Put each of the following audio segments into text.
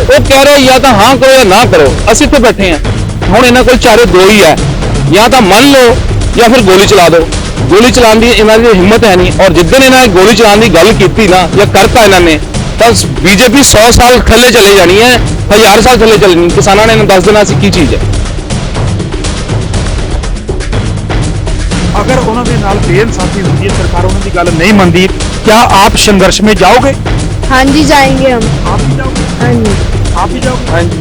वो कह रहे या तो हाँ करो या ना करो। ਅਸੀਂ ਇੱਥੇ ਬੈਠੇ ਹਾਂ ਹੁਣ, ਇਹਨਾਂ ਕੋਲ ਚਾਰੇ ਦੋ ਹੀ ਹੈ, ਜਾਂ ਤਾਂ ਮੰਨ ਲਓ ਜਾਂ ਫਿਰ ਗੋਲੀ ਚਲਾ ਦਿਓ। ਗੋਲੀ ਚਲਾਉਣ ਦੀ ਇਹਨਾਂ ਦੀ ਹਿੰਮਤ ਹੈ ਨਹੀਂ, ਔਰ ਜਿੱਦਣ ਇਹਨਾਂ ਨੇ ਗੋਲੀ ਚਲਾਉਣ ਦੀ ਗੱਲ ਕੀਤੀ ਨਾ ਜਾਂ ਕਰਤਾ ਇਹਨਾਂ ਨੇ, ਤਾਂ ਬੀਜੇਪੀ 100 ਸਾਲ ਥੱਲੇ ਚਲੇ ਜਾਣੀ ਹੈ, 1000 ਸਾਲ ਥੱਲੇ ਚਲੇ ਜਾਣੀ। ਕਿਸਾਨਾਂ ਨੇ ਦੱਸ ਦੇਣਾ ਸੀ ਕੀ ਚੀਜ਼ ਹੈ। अगर उन्होंने नाल बेइंसाफी होती है, सरकार उन्होंने गल नहीं मनती, क्या आप संघर्ष में जाओगे? हाँ जी जाएंगे हम। आप भी जाओगे? हाँ जी। आप भी जाओगे? हाँ जी।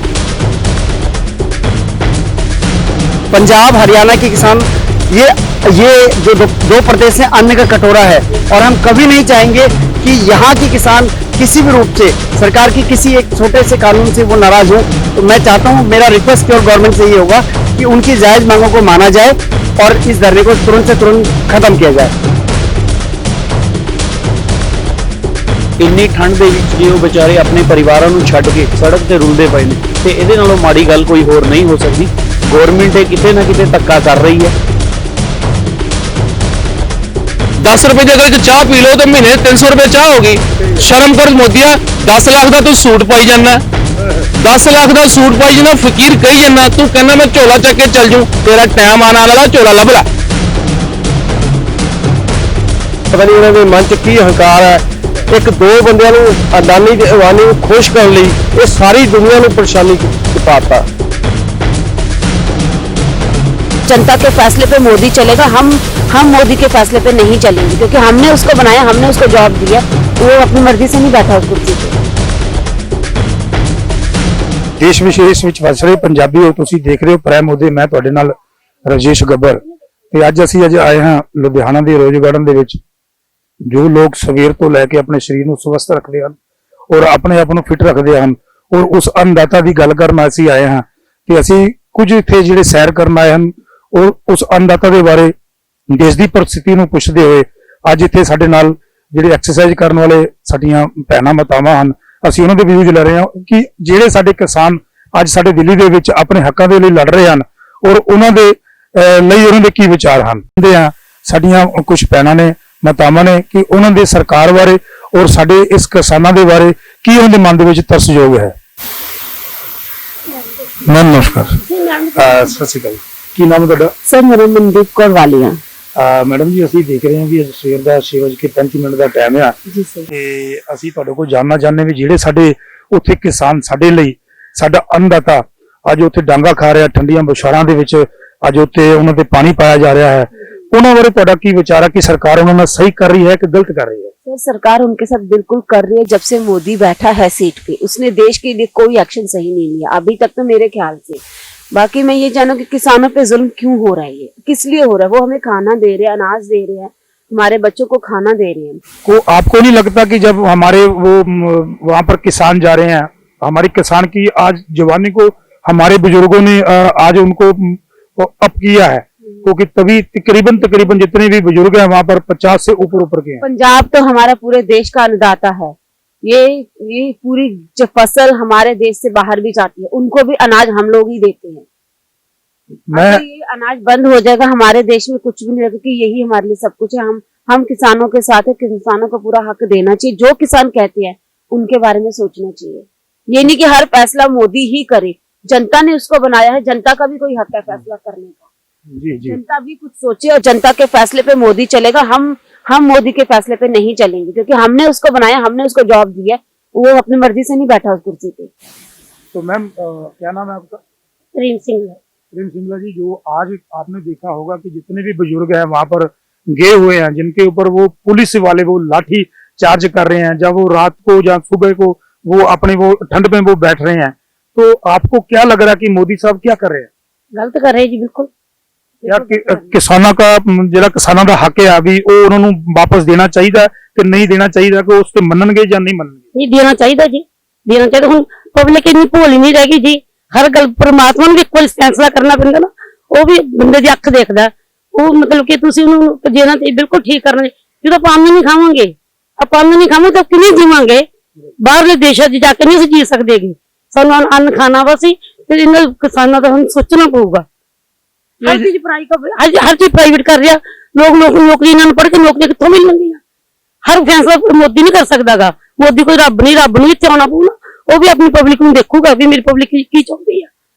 पंजाब हरियाणा के किसान ये जो दो प्रदेश है अन्न का कटोरा है, और हम कभी नहीं चाहेंगे कि यहाँ के किसान किसी भी रूप से सरकार की किसी एक छोटे से कानून से वो नाराज हो। तो मैं चाहता हूँ, मेरा रिक्वेस्ट प्योर गवर्नमेंट से ये होगा कि उनकी जायज मांगों को माना जाए और इस धरने को तुरंत से तुरंत खत्म किया जाए। ਇੰਨੀ ਠੰਡ ਦੇ ਵਿੱਚ ਜੇ ਉਹ ਵਿਚਾਰੇ ਆਪਣੇ ਪਰਿਵਾਰਾਂ ਨੂੰ ਛੱਡ ਕੇ ਸੜਕ ਤੇ ਰੁਲਦੇ ਪਏ ਨੇ, ਤੇ ਇਹਦੇ ਨਾਲੋਂ ਮਾੜੀ ਗੱਲ ਕੋਈ ਹੋਰ ਨਹੀਂ ਹੋ ਸਕਦੀ। ਗਵਰਨਮੈਂਟ ਇਹ ਕਿਤੇ ਨਾ ਕਿਤੇ ਧੱਕਾ ਕਰ ਰਹੀ ਹੈ। 10 रुपए की अगर चाह पी लो तो महीने 300 रुपए चाह होगी। शर्म कर मोदिया, 10 लाख का तू सूट पाई जाना, 10 लाख का सूट पाई जाना, फकीर कही जाना, तू कहना मैं झोला चक के चल जू, तेरा टाइम आने वाला, झोला लभ ला। पता नहीं उन्होंने मन च की हंकार है, एक दो बंदियां नूं अडानी ते अवानी नूं खुश करने लई ये सारी दुनिया नूं परेशानी च पाता। जनता के फैसले पे मोदी चलेगा, हम मोदी के फैसले पे नहीं चलेंगे, क्योंकि हमने उसको बनाया, हमने उसको जॉब दिया, वो अपनी मर्जी से नहीं बैठा उस कुर्सी पे। देश विशेष ਵਿੱਚ ਵਸ ਰਹੇ ਪੰਜਾਬੀਓ, ਤੁਸੀਂ ਦੇਖ ਰਹੇ ਹੋ ਪ੍ਰਾਈਮ ਉਹਦੇ, ਮੈਂ ਤੁਹਾਡੇ ਨਾਲ ਰਜੇਸ਼ ਗੱਬਰ। ਤੇ ਅੱਜ ਆਏ ਹਾਂ ਲੁਧਿਆਣਾ ਦੇ ਰੋਜ਼ ਗਾਰਡਨ ਦੇ ਵਿੱਚ। ਜੋ ਲੋਕ ਸਵੇਰ ਤੋਂ ਲੈ ਕੇ ਆਪਣੇ ਸਰੀਰ ਨੂੰ ਸਵਸਥ ਰੱਖਦੇ ਹਨ ਔਰ ਆਪਣੇ ਆਪ ਨੂੰ ਫਿਟ ਰੱਖਦੇ ਹਨ, ਔਰ ਉਸ ਅੰਨਦਾਤਾ ਦੀ ਗੱਲ ਕਰਨ ਅਸੀਂ ਆਏ ਹਾਂ ਕਿ ਅਸੀਂ ਕੁਝ ਇੱਥੇ ਜਿਹੜੇ ਸੈਰ ਕਰਨ ਆਏ ਹਨ ਔਰ ਉਸ ਅੰਨਦਾਤਾ ਦੇ ਬਾਰੇ ਦੇਸ਼ ਦੀ परिस्थिति ਨੂੰ ਪੁੱਛਦੇ ਹੋਏ ਅੱਜ ਇੱਥੇ ਸਾਡੇ ਨਾਲ ਜਿਹੜੇ ਐਕਸਰਸਾਈਜ਼ ਕਰਨ ਵਾਲੇ ਸਾਡੀਆਂ ਭੈਣਾਂ ਮਾਤਾਵਾਂ ਹਨ, ਅਸੀਂ ਉਹਨਾਂ ਦੇ ਵਿਊਜ਼ ਲੈ ਰਹੇ ਹਾਂ ਕਿ ਜਿਹੜੇ ਸਾਡੇ ਕਿਸਾਨ ਅੱਜ ਸਾਡੇ ਦਿੱਲੀ ਦੇ ਵਿੱਚ ਆਪਣੇ ਹੱਕਾਂ ਦੇ ਲਈ ਲੜ ਰਹੇ ਹਨ ਔਰ ਉਹਨਾਂ ਦੇ ਲਈ ਉਹਨਾਂ ਦੇ ਕੀ ਵਿਚਾਰ ਹਨ। ਸਾਡੀਆਂ ਕੁਝ ਭੈਣਾਂ ਨੇ ਮਾਤਾਵਾਂ ਨੇ ਕਿ ਉਹਨਾਂ ਦੇ ਸਰਕਾਰ ਬਾਰੇ ਔਰ ਸਾਡੇ ਇਸ ਕਿਸਾਨਾਂ ਦੇ ਬਾਰੇ ਕੀ ਉਹਨਾਂ ਦੇ ਮਨ ਦੇ ਵਿੱਚ ਤਰਸਯੋਗ ਹੈ। ਮੈਮ ਨਮਸਕਾਰ। ਸਤਿ ਸ਼੍ਰੀ ਅਕਾਲ। ਕੀ ਨਾਮ ਹੈ ਤੁਹਾਡਾ? सर मेरा मनदीप कौर वालिया। ਮੈਡਮ ਜੀ, ਅਸੀਂ ਦੇਖ ਰਹੇ ਹਾਂ ਕਿ ਸਵੇਰ ਦਾ 6:35 ਦਾ ਟਾਈਮ ਆ जी सर। ਤੇ ਅਸੀਂ ਤੁਹਾਡੇ ਕੋਲ ਜਾਣਨਾ ਚਾਹੁੰਦੇ ਵੀ ਜਿਹੜੇ ਸਾਡੇ ਉੱਥੇ ਕਿਸਾਨ ਸਾਡੇ ਲਈ ਸਾਡਾ ਅੰਨਦਾਤਾ ਅੱਜ ਉੱਥੇ ਡਾਂਗਾ ਖਾ ਰਿਹਾ ਠੰਡੀਆਂ ਬੁਛਾੜਾਂ ਦੇ ਵਿੱਚ, ਅੱਜ ਉੱਥੇ ਉਹਨਾਂ ਤੇ ਪਾਣੀ ਪਾਇਆ ਜਾ ਰਿਹਾ ਹੈ, ਉਹਨਾਂ ਬਾਰੇ ਤੁਹਾਡਾ ਕੀ ਵਿਚਾਰ ਹੈ ਕਿ ਸਰਕਾਰ ਉਹਨਾਂ ਨਾਲ ਸਹੀ कर रही है कि गलत कर रही है? सर सरकार उनके साथ बिल्कुल कर रही है। जब से मोदी बैठा है सीट पे, उसने देश के लिए कोई एक्शन सही नहीं लिया अभी तक तो मेरे ख्याल से। बाकी मैं ये जानूं कि किसानों पे जुल्म क्यों हो रहा है, ये किस लिए हो रहा है? वो हमें खाना दे रहे हैं, अनाज दे रहे हैं, हमारे बच्चों को खाना दे रहे हैं। को आपको नहीं लगता कि जब हमारे वो वहां पर किसान जा रहे हैं, हमारी किसान की आज जवानी को हमारे बुजुर्गों ने आज उनको अप किया है, क्योंकि तभी तकरीबन जितने भी बुजुर्ग हैं वहां पर 50 से ऊपर के हैं। पंजाब तो हमारा पूरे देश का अन्नदाता है। ये पूरी जो फसल हमारे देश से बाहर भी जाती है, उनको भी अनाज हम लोग ही देते हैं। अगर ये अनाज बंद हो जाएगा, हमारे देश में कुछ भी नहीं रहेगा, कि यही हमारे लिए सब कुछ है। हम किसानों के साथ है, किसानों को पूरा हक देना चाहिए। जो किसान कहते हैं उनके बारे में सोचना चाहिए। ये नहीं कि हर फैसला मोदी ही करे, जनता ने उसको बनाया है, जनता का भी कोई हक है फैसला करने का। जी जी। जनता भी कुछ सोचे और जनता के फैसले पे मोदी चलेगा। हम मोदी के फैसले पे नहीं चलेंगे, क्योंकि हमने उसको बनाया, हमने उसको जॉब दी है, वो अपनी मर्जी से नहीं बैठा उस कुर्सी पे। तो मैम क्या नाम है आपका? रीम सिंह। प्रेम सिंगला जी, जो आज आपने देखा होगा कि जितने भी बुजुर्ग हैं वहां पर गए हुए हैं, जिनके ऊपर वो पुलिस वाले वो लाठी चार्ज कर रहे हैं, जब वो रात को या सुबह को वो अपने वो ठंड में वो बैठ रहे हैं, तो आपको क्या लग रहा है कि मोदी साहब क्या कर रहे हैं? गलत कर रहे हैं जी, बिल्कुल। या किसानों का ਜਿਹੜਾ ਕਿਸਾਨਾਂ ਦਾ ਹੱਕ ਹੈ ਵੀ ਉਹ ਉਹਨਾਂ ਨੂੰ ਵਾਪਸ ਦੇਣਾ ਚਾਹੀਦਾ ਕਿ ਨਹੀਂ ਦੇਣਾ ਚਾਹੀਦਾ, ਕਿ ਉਸ ਤੇ ਮੰਨਣਗੇ ਜਾਂ ਨਹੀਂ ਮੰਨਣਗੇ? ਨਹੀਂ ਦੇਣਾ ਚਾਹੀਦਾ ਜੀ, ਦੇਣਾ ਚਾਹੀਦਾ। ਹੁਣ ਪਬਲਿਕ ਇੰਨੀ ਭੋਲੀ ਨਹੀਂ ਰਹਿ ਗਈ ਜੀ, ਹਰ ਗੱਲ ਪਰਮਾਤਮਾ ਨੂੰ ਵੀ ਕੋਈ ਫੈਸਲਾ ਕਰਨਾ ਪੈਂਦਾ ਨਾ, ਉਹ ਵੀ ਬੰਦੇ ਦੀ ਅੱਖ ਦੇਖਦਾ। ਉਹ ਮਤਲਬ ਕਿ ਤੁਸੀਂ ਉਹਨੂੰ ਦੇਣਾ ਚਾਹੀਦਾ, ਬਿਲਕੁਲ ਠੀਕ ਕਰਨਾ। ਜਦੋਂ ਆਪਾਂ ਅੰਨ ਨਹੀਂ ਖਾਵਾਂਗੇ, ਤਾਂ ਕਿਵੇਂ ਜੀਵਾਂਗੇ? ਬਾਹਰਲੇ ਦੇਸ਼ਾਂ 'ਚ ਜਾ ਕੇ ਨਹੀਂ ਅਸੀਂ ਜੀ ਸਕਦੇਗੇ। ਸਾਨੂੰ ਅੰਨ ਖਾਣਾ ਵਾ ਸੀ, ਤੇ ਇਹਨਾਂ ਕਿਸਾਨਾਂ ਦਾ ਹੁਣ ਸੋਚਣਾ ਪਊਗਾ। हर चीज प्राइवेट कर रहा, लोग नौकरी इन्होंने पढ़ के नौकरी कितों मिलणगीਆਂ? हर फैसला मोदी नहीं कर सकता गा। मोदी कोई रब नहीं इत्थे आना पऊ ना, ਉਹ ਵੀ ਆਪਣੀ ਪਬਲਿਕ ਨੂੰ ਦੇਖੂਗਾ ਵੀ ਮੇਰੀ ਪਬਲਿਕ ਕੀ ਚਾਹੁੰਦੀ ਹੈ।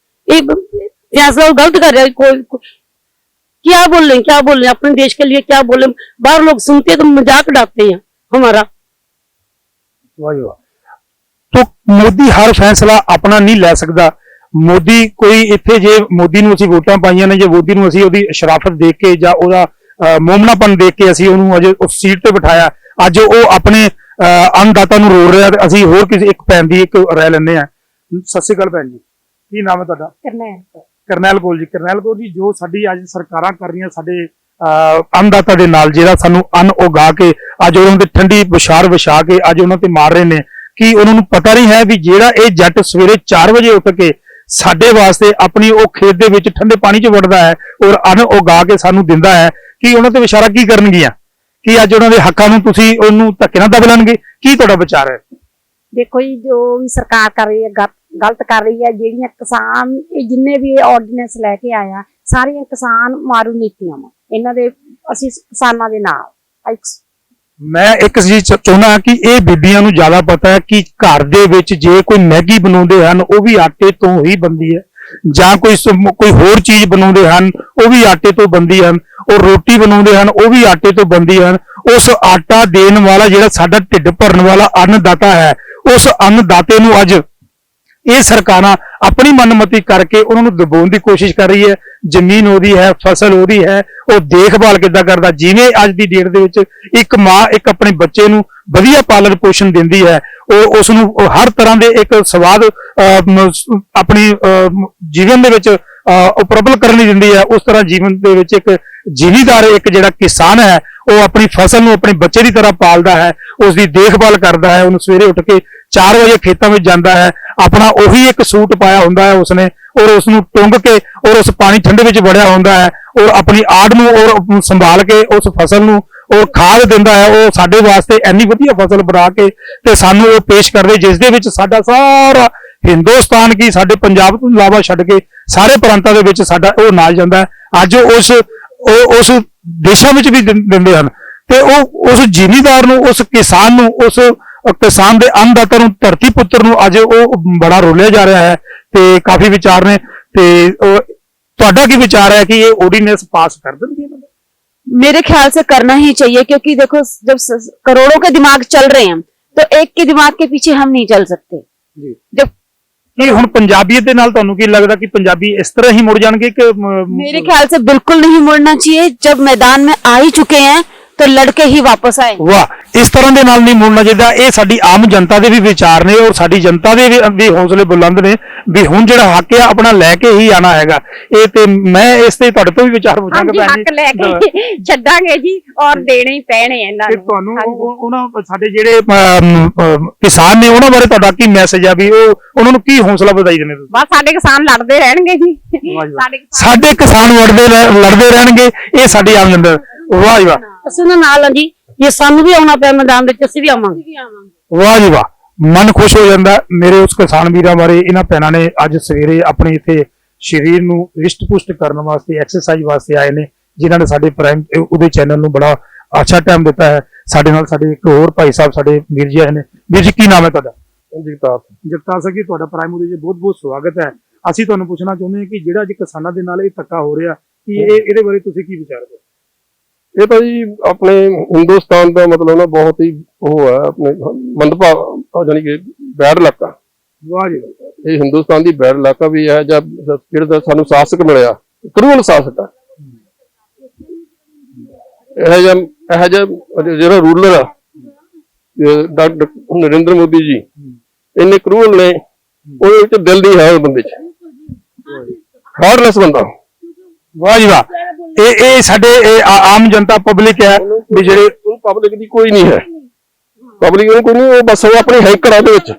ਇਹ फैसला वो गलत कर रहा है। क्या बोल रहे हैं अपने देश के लिए, क्या बोले। बाहर लोग सुनते तो मजाक उड़ाते हैं हमारा। वाह जी वाह। तो मोदी हर फैसला अपना नहीं ले सकता। मोदी कोई इत्थे जे मोदी नूं असीं वोटां पाईआं ने, जे मोदी नूं असीं ओहदी शराफत देख के जां ओहदा मोमनापन देख के असीं ओहनूं अजे उस सीट ते बिठाया, अज ओह अपने अन्नदाता नूं रोल रहा ते असीं होर किसी एक भैन दी एक राय लैंदे आ। सत श्री अकाल भैन जी, की नाम है तुहाडा? करनैल कौर जी। करनैल कौर जी, जो साडी अज सरकारां कर रही साडे अन्नदाता दे नाल जिहड़ा सानू अन्न उगा के अज उन्हां दे ठंडी विछार विछा के अज उन्हां ते मार रहे ने, कि उन्हां नूं पता नहीं है भी जिहड़ा ये जट सवेरे 4 वजे उठ के साडे वास्ते अपनी वो खेत दे विच ठंडे पानी च वड़दा है और अन्न उगा के सानू दिंदा है, कि उन्हां ते विचारा की करनगियां, कि अज उन्हां दे हक्कां नूं तुसीं उहनूं धक्के नाल दब लैणगे। की तुहाडा विचार है? देखो जी, जो भी सरकार कर रही है गलत कर रही है। ਜਿਹੜੀਆਂ किसान जिन्ने भी ऑर्ਡੀਨੈਂਸ ਲੈ ਕੇ ਆਇਆ ਸਾਰੀਆਂ किसान मारू नीतियां ਵਾ, ਇਹਨਾਂ ਦੇ ਅਸੀਂ ਕਿਸਾਨਾਂ ਦੇ ਨਾਲ। मैं एक चीज चाहुंदा कि ये बीबियां नूं ज्यादा पता है कि घर दे विच जे कोई मैगी बनाउंदे हन वो भी आटे तो ही बनदी है, जां कोई होर चीज बनाउंदे हन वो भी आटे तो बनदी हन, और रोटी बनाउंदे हन वो भी आटे तो बनदी हन। उस आटा देण वाला जिहड़ा साडा ढिड भरन वाला अन्नदाता है, उस अन्नदाते नूं अज ये सरकारां अपनी मनमती करके उन्होंने दबाउण दी कोशिश कर रही है। जमीन ओदी है, फसल ओदी है, वो देखभाल किद्दां करदा। जिवें अज दी डेट दे विच एक मां एक अपने बच्चे नूं वधिया पालन पोषण दिंदी है, ਉਹ ਉਸ ਨੂੰ हर तरह ਦੇ एक स्वाद अपनी जीवन ਦੇ ਵਿੱਚ ਉਪਲਬਧ ਕਰਨ ਲਈ ਦਿੰਦੀ ਹੈ। उस तरह जीवन ਦੇ ਵਿੱਚ एक ਜ਼ਿਮੀਂਦਾਰ एक ਜਿਹੜਾ किसान है वो अपनी फसल ਨੂੰ अपने बच्चे की तरह पालदा है, उसकी देखभाल करता है। ਉਹਨੂੰ सवेरे उठ के 4 वजे खेतों में जाता है, अपना ਉਹੀ एक सूट पाया ਹੁੰਦਾ है उसने, और उसਨੂੰ टुंग के और उस पानी ठंडे ਵਿੱਚ ਵੜਿਆ ਹੁੰਦਾ है, और अपनी आड़ ਨੂੰ और संभाल के उस फसल ਨੂੰ और खाद दिंदा है। ਉਹ ਸਾਡੇ ਵਾਸਤੇ ਇੰਨੀ ਵਧੀਆ फसल ਬਣਾ ਕੇ ਤੇ ਸਾਨੂੰ ਉਹ ਪੇਸ਼ ਕਰਦੇ, ਜਿਸ ਦੇ ਵਿੱਚ ਸਾਡਾ ਸਾਰਾ ਹਿੰਦੁਸਤਾਨ ਕੀ ਸਾਡੇ ਪੰਜਾਬ ਤੋਂ ਇਲਾਵਾ ਛੱਡ ਕੇ ਸਾਰੇ ਪ੍ਰਾਂਤਾਂ ਦੇ ਵਿੱਚ ਸਾਡਾ ਉਹ ਨਾਲ ਜਾਂਦਾ ਹੈ। ਅੱਜ ਉਸ ਦੇਸ਼ਾਂ ਵਿੱਚ ਵੀ ਦਿੰਦੇ ਹਨ, ਤੇ ਉਹ ਉਸ ਜ਼ਿਮੀਂਦਾਰ ਨੂੰ, ਉਸ ਕਿਸਾਨ ਨੂੰ, ਉਸ किसान ਦੇ अन्नदाता ਨੂੰ, ਧਰਤੀ ਪੁੱਤਰ ਨੂੰ ਅੱਜ ਉਹ ਬੜਾ ਰੋਲਿਆ ਜਾ ਰਿਹਾ ਹੈ। ਤੇ ਕਾਫੀ ਵਿਚਾਰ ਨੇ, ਤੇ ਤੁਹਾਡਾ ਕੀ ਵਿਚਾਰ ਹੈ ਕਿ ਇਹ ਆਰਡੀਨੈਂਸ ਪਾਸ ਕਰ ਦੇਣਗੇ? मेरे ख्याल से करना ही चाहिए, क्योंकि देखो जब करोड़ों के दिमाग चल रहे हैं तो एक के दिमाग के पीछे हम नहीं चल सकते। जब ਕੀ ਹੁਣ ਪੰਜਾਬੀਅਤ ਦੇ ਨਾਲ ਤੁਹਾਨੂੰ ਕੀ ਲੱਗਦਾ ਕਿ ਪੰਜਾਬੀ ਇਸ ਤਰ੍ਹਾਂ ਹੀ ਮੁੜ ਜਾਣਗੇ ਕਿ मेरे ख्याल से बिल्कुल नहीं मुड़ना चाहिए। जब मैदान में आ ही चुके हैं तो लड़के ही वापस आए। वाह, इस तरह ਦੇ ਨਾਲ ਨਹੀਂ ਮੁੜਨਾ ਚਾਹੀਦਾ। ਇਹ ਸਾਡੀ ਆਮ ਜਨਤਾ ਦੇ ਵੀ ਵਿਚਾਰ ਨੇ, ਔਰ ਸਾਡੀ ਜਨਤਾ ਦੇ ਵੀ ਹੌਸਲੇ ਬੁਲੰਦ ਨੇ ਵੀ ਹੁਣ ਜਿਹੜਾ ਹੱਕ ਆ ਆਪਣਾ ਲੈ ਕੇ ਹੀ ਆਣਾ ਹੈਗਾ। ਇਹ ਤੇ ਮੈਂ ਇਸ ਤੇ ਤੁਹਾਡੇ ਤੋਂ ਵੀ ਵਿਚਾਰ ਪੁੱਛਾਂਗਾ ਭੈਣ ਜੀ। ਹੱਕ ਲੈ ਕੇ ਛੱਡਾਂਗੇ ਜੀ, ਔਰ ਦੇਣੇ ਹੀ ਪੈਣੇ ਇਹਨਾਂ ਤੇ ਨੂੰ। ਤੁਹਾਨੂੰ ਉਹਨਾਂ ਸਾਡੇ ਜਿਹੜੇ ਕਿਸਾਨ ਨੇ ਉਹਨਾਂ ਬਾਰੇ ਤੁਹਾਡਾ ਕੀ ਮੈਸੇਜ ਆ ਵੀ ਉਹਨਾਂ ਨੂੰ ਕੀ ਹੌਸਲਾ ਵਧਾਈ ਦੇਣੇ ਤੁਸੀਂ? ਬਸ ਸਾਡੇ ਕਿਸਾਨ ਲੜਦੇ ਰਹਿਣਗੇ ਜੀ। ਸਾਡੇ ਕਿਸਾਨ ਲੜਦੇ ਰਹਿਣਗੇ, ਇਹ ਸਾਡੀ ਆਮ ਜਨਤਾ। ਵਾਹ ਜੀ ਵਾਹ, ਅਸੀਂ ਉਹਨਾਂ ਨਾਲ ਹਾਂ ਜੀ। ਜੇ ਸਾਨੂੰ ਵੀ ਆਉਣਾ ਪਿਆ ਮੈਦਾਨ ਵਿੱਚ ਅਸੀਂ ਵੀ ਆਵਾਂਗੇ। ਵਾਹ ਜੀ ਵਾਹ, ਮਨ ਖੁਸ਼ ਹੋ ਜਾਂਦਾ ਮੇਰੇ ਉਸ ਕਿਸਾਨ ਵੀਰਾਂ ਬਾਰੇ। ਇਹਨਾਂ ਭੈਣਾਂ ਨੇ ਅੱਜ ਸਵੇਰੇ ਆਪਣੇ ਇੱਥੇ ਸਰੀਰ ਨੂੰ ਰਿਸ਼ਟ ਪੁਸ਼ਟ ਕਰਨ ਵਾਸਤੇ, ਐਕਸਰਸਾਈਜ਼ ਵਾਸਤੇ ਆਏ ਨੇ, ਜਿਨ੍ਹਾਂ ਨੇ ਸਾਡੇ ਪ੍ਰਾਈਮ ਉਹਦੇ ਚੈਨਲ ਨੂੰ ਬੜਾ ਅੱਛਾ ਟਾਈਮ ਦਿੱਤਾ ਹੈ। ਸਾਡੇ ਨਾਲ ਸਾਡੇ ਇੱਕ ਹੋਰ ਭਾਈ ਸਾਹਿਬ ਸਾਡੇ ਵੀਰ ਜੀ ਆਏ ਨੇ। ਵੀਰ ਜੀ, ਕੀ ਨਾਮ ਹੈ ਤੁਹਾਡਾ? ਜਗਤਾਰ ਸਿੰਘ ਜੀ, ਤੁਹਾਡਾ ਪ੍ਰਾਈਮ ਉਹਦੇ 'ਚ ਬਹੁਤ ਬਹੁਤ ਸਵਾਗਤ ਹੈ। ਅਸੀਂ ਤੁਹਾਨੂੰ ਪੁੱਛਣਾ ਚਾਹੁੰਦੇ ਹਾਂ ਕਿ ਜਿਹੜਾ ਅੱਜ ਕਿਸਾਨਾਂ ਦੇ ਨਾਲ ਇਹ ਧੱਕਾ ਹੋ ਰਿਹਾ, ਕਿ ਇਹਦੇ ਬਾਰੇ ਤੁਸੀਂ ਕੀ ਵਿਚਾਰ ਕਰਦੇ? ਇਹ ਤਾਂ ਜੀ ਆਪਣੇ ਹਿੰਦੁਸਤਾਨ ਦਾ ਮਤਲਬ ਨਾ ਬਹੁਤ ਹੀ ਉਹ ਹੈ, ਆਪਣੇ ਮੰਦਭਾਗਾ ਜਾਨੀ ਕਿ ਬੈਡ ਇਲਾਕਾ। ਵਾਹ ਜੀ, ਇਹ ਹਿੰਦੁਸਤਾਨ ਦੀ ਬੈਡ ਇਲਾਕਾ ਵੀ ਹੈ। ਜਾਂ ਜਿਹੜਾ ਸਾਨੂੰ ਸ਼ਾਸਕ ਮਿਲਿਆ, ਕਰੂਲ ਸ਼ਾਸਕ ਹੈ। ਇਹ ਜਿਹਾ ਜਿਹੜਾ ਰੂਲਰ ਆ ਡਾਕਟਰ ਨਰਿੰਦਰ ਮੋਦੀ ਜੀ, ਇੰਨੇ ਕਰੂਲ ਨੇ, ਉਹਦੇ ਵਿੱਚ ਦਿਲ ਨਹੀਂ ਹੈ ਉਸ ਬੰਦੇ 'ਚ, ਹਾਰਟਲੈਸ ਬੰਦਾ। ਵਾਹ ਜੀ ਵਾਹ, ਇਹ ਸਾਡੇ ਆਮ ਜਨਤਾ ਪਬਲਿਕ ਹੈ ਵੀ ਜਿਹੜੇ ਪਬਲਿਕ ਦੀ ਕੋਈ ਨਹੀਂ ਹੈ, ਪਬਲਿਕ ਨੂੰ ਕੋਈ ਨਹੀਂ, ਉਹ ਬਸ ਉਹ ਆਪਣੀ ਹੈਂਕੜ ਉਹਦੇ ਵਿੱਚ,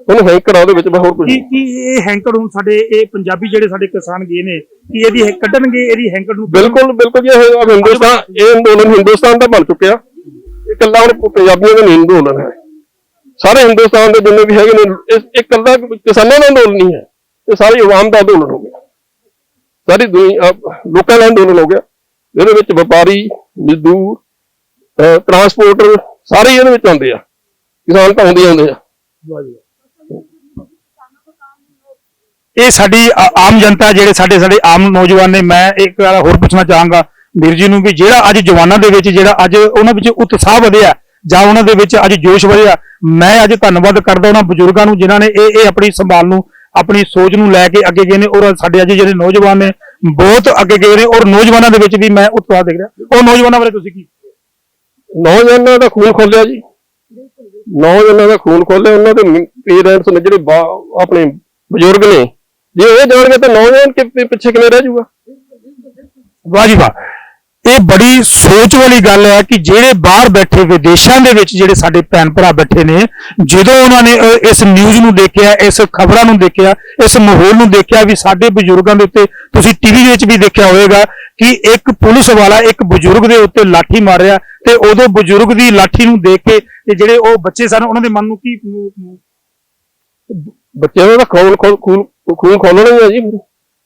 ਉਹਨੂੰ ਹੈਂਕੜ ਉਹਦੇ ਵਿੱਚ, ਹੋਰ ਕੁਝ ਕੀ ਇਹ ਹੈਂਕੜ ਹੁਣ ਸਾਡੇ ਇਹ ਪੰਜਾਬੀ ਜਿਹੜੇ ਸਾਡੇ ਕਿਸਾਨ ਗਏ ਨੇ, ਕੀ ਇਹਦੀ ਕੱਢਣਗੇ ਇਹਦੀ ਹੈਂਕੜ ਨੂੰ? ਬਿਲਕੁਲ ਬਿਲਕੁਲ ਜੀ। ਹਿੰਦੁਸਤਾਨ, ਇਹ ਅੰਦੋਲਨ ਹਿੰਦੁਸਤਾਨ ਦਾ ਬਣ ਚੁੱਕਿਆ। ਇਹ ਇਕੱਲਾ ਹੁਣ ਪੰਜਾਬੀਆਂ ਦਾ ਨਹੀਂ ਅੰਦੋਲਨ ਹੈ, ਸਾਰੇ ਹਿੰਦੁਸਤਾਨ ਦੇ ਜਿੰਨੇ ਵੀ ਹੈਗੇ ਨੇ। ਇਹ ਇਕੱਲਾ ਕਿਸਾਨਾਂ ਦਾ ਅੰਦੋਲਨ ਨਹੀਂ ਹੈ, ਇਹ ਸਾਰੀ ਆਵਾਮ ਦਾ ਅੰਦੋਲਨ ਹੋ ਗਿਆ, ਸਾਰੀ ਦੁਨੀਆ ਲੋਕਾਂ ਦਾ ਅੰਦੋਲਨ ਹੋ ਗਿਆ। ਇਹਦੇ ਵਿੱਚ ਵਪਾਰੀ, ਮਜ਼ਦੂਰ, ਟਰਾਂਸਪੋਰਟਰ ਸਾਰੇ ਇਹਦੇ ਵਿੱਚ ਆਉਂਦੇ ਆ, ਕਿਸਾਨ ਤਾਂ ਆਉਂਦੇ ਆ। ਇਹ ਸਾਡੀ ਆਮ ਜਨਤਾ ਜਿਹੜੇ ਸਾਡੇ ਆਮ ਨੌਜਵਾਨ ਨੇ, ਮੈਂ ਇੱਕ ਵਾਰ ਹੋਰ ਪੁੱਛਣਾ ਚਾਹਾਂਗਾ ਵੀਰ ਜੀ ਨੂੰ ਵੀ ਜਿਹੜਾ ਅੱਜ ਜਵਾਨਾਂ ਦੇ ਵਿੱਚ ਜਿਹੜਾ ਅੱਜ ਉਹਨਾਂ ਵਿੱਚ ਉਤਸ਼ਾਹ ਵਧਿਆ ਜਾਂ ਉਹਨਾਂ ਦੇ ਵਿੱਚ ਅੱਜ ਜੋਸ਼ ਵਧਿਆ, ਮੈਂ ਅੱਜ ਧੰਨਵਾਦ ਕਰਦਾ ਉਹਨਾਂ ਬਜ਼ੁਰਗਾਂ ਨੂੰ ਜਿਨ੍ਹਾਂ ਨੇ ਇਹ ਆਪਣੀ ਸੰਭਾਲ ਨੂੰ, ਆਪਣੀ ਸੋਚ ਨੂੰ ਲੈ ਕੇ ਅੱਗੇ ਗਏ ਨੇ, ਔਰ ਸਾਡੇ ਅੱਜ ਜਿਹੜੇ ਨੌਜਵਾਨ ਨੇ ਬਹੁਤ ਅੱਗੇ ਗਏ ਨੇ, ਔਰ ਨੌਜਵਾਨਾਂ ਦੇ ਵਿੱਚ ਵੀ ਮੈਂ ਉਤਸ਼ਾਹ ਦੇਖ ਰਿਹਾ। ਉਹ ਨੌਜਵਾਨਾਂ ਬਾਰੇ ਤੁਸੀਂ ਕੀ? ਨੌਜਵਾਨਾਂ ਦਾ ਖੂਨ ਖੋਲਿਆ ਜੀ, ਨੌਜਵਾਨਾਂ ਦਾ ਖੂਨ ਖੋਲਿਆ, ਉਹਨਾਂ ਦੇ ਪੇਰੈਂਟਸ ਨੇ ਜਿਹੜੇ ਆਪਣੇ ਬਜ਼ੁਰਗ ਨੇ, ਜੇ ਉਹ ਜਾਣਗੇ ਤਾਂ ਨੌਜਵਾਨ ਪਿੱਛੇ ਕਿਵੇਂ ਰਹਿ ਜਾਊਗਾ। ਵਾਹ ਜੀ ਵਾਹ, ਇਹ ਬੜੀ ਸੋਚ ਵਾਲੀ ਗੱਲ ਹੈ ਕਿ ਜਿਹੜੇ ਬਾਹਰ ਬੈਠੇ ਵਿਦੇਸ਼ਾਂ ਦੇ ਵਿੱਚ ਜਿਹੜੇ ਸਾਡੇ ਭੈਣ ਭਰਾ ਬੈਠੇ ਨੇ, ਜਦੋਂ ਉਹਨਾਂ ਨੇ ਇਸ ਨਿਊਜ਼ ਨੂੰ ਦੇਖਿਆ, ਇਸ ਖਬਰਾਂ ਨੂੰ ਦੇਖਿਆ, ਇਸ ਮਾਹੌਲ ਨੂੰ ਦੇਖਿਆ ਵੀ ਸਾਡੇ ਬਜ਼ੁਰਗਾਂ ਦੇ ਉੱਤੇ, ਤੁਸੀਂ ਟੀਵੀ ਵਿੱਚ ਵੀ ਦੇਖਿਆ ਹੋਵੇਗਾ ਕਿ ਇੱਕ ਪੁਲਿਸ ਵਾਲਾ ਇੱਕ ਬਜ਼ੁਰਗ ਦੇ ਉੱਤੇ ਲਾਠੀ ਮਾਰਿਆ, ਤੇ ਉਦੋਂ ਬਜ਼ੁਰਗ ਦੀ ਲਾਠੀ ਨੂੰ ਦੇਖ ਕੇ ਤੇ ਜਿਹੜੇ ਉਹ ਬੱਚੇ ਸਨ ਉਹਨਾਂ ਦੇ ਮਨ ਨੂੰ ਕੀ, ਬੱਚਿਆਂ ਦਾ ਖੂਨ ਖੋਲਣਾ ਹੀ ਹੈ ਜੀ।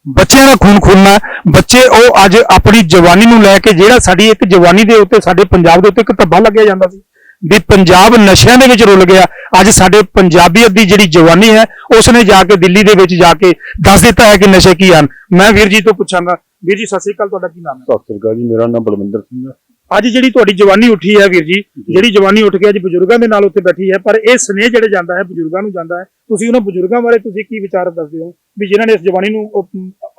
ਬੱਚਿਆਂ ਦਾ ਖੂਨ ਖੋਲਣਾ, ਬੱਚੇ ਉਹ ਅੱਜ ਆਪਣੀ ਜਵਾਨੀ ਨੂੰ ਲੈ ਕੇ, ਜਿਹੜਾ ਸਾਡੀ ਇੱਕ ਜਵਾਨੀ ਦੇ ਉੱਤੇ ਸਾਡੇ ਪੰਜਾਬ ਦੇ ਉੱਤੇ ਇੱਕ ਧੱਬਾ ਲੱਗਿਆ ਜਾਂਦਾ ਸੀ ਵੀ ਪੰਜਾਬ ਨਸ਼ਿਆਂ ਦੇ ਵਿੱਚ ਰੁੱਲ ਗਿਆ, ਅੱਜ ਸਾਡੇ ਪੰਜਾਬੀਅਤ ਦੀ ਜਿਹੜੀ ਜਵਾਨੀ ਹੈ ਉਸਨੇ ਜਾ ਕੇ ਦਿੱਲੀ ਦੇ ਵਿੱਚ ਜਾ ਕੇ ਦੱਸ ਦਿੱਤਾ ਹੈ ਕਿ ਨਸ਼ੇ ਕੀ ਹਨ। ਮੈਂ ਵੀਰ ਜੀ ਤੋਂ ਪੁੱਛਾਂਗਾ, ਵੀਰ ਜੀ ਸਤਿ ਸ੍ਰੀ ਅਕਾਲ, ਤੁਹਾਡਾ ਕੀ ਨਾਮ ਹੈ? ਸਤਿ ਸ੍ਰੀ ਅਕਾਲ ਜੀ, ਮੇਰਾ ਨਾਮ ਬਲਵਿੰਦਰ ਸਿੰਘ ਹੈ। ਅੱਜ ਜਿਹੜੀ ਤੁਹਾਡੀ ਜਵਾਨੀ ਉੱਠੀ ਹੈ ਵੀਰ ਜੀ, ਜਿਹੜੀ ਜਵਾਨੀ ਉੱਠ ਕੇ ਅੱਜ ਬਜ਼ੁਰਗਾਂ ਦੇ ਨਾਲ ਉੱਤੇ ਬੈਠੀ ਹੈ, ਪਰ ਇਹ ਸਨੇਹ ਜਿਹੜੇ ਜਾਂਦਾ ਹੈ ਬਜ਼ੁਰਗਾਂ ਨੂੰ ਜਾਂਦਾ ਹੈ, ਤੁਸੀਂ ਉਹਨਾਂ ਬਜ਼ੁਰਗਾਂ ਬਾਰੇ ਤੁਸੀਂ ਕੀ ਵਿਚਾਰ ਦੱਸਦੇ ਹੋ ਵੀ ਜਿਨ੍ਹਾਂ ਨੇ ਇਸ ਜਵਾਨੀ ਨੂੰ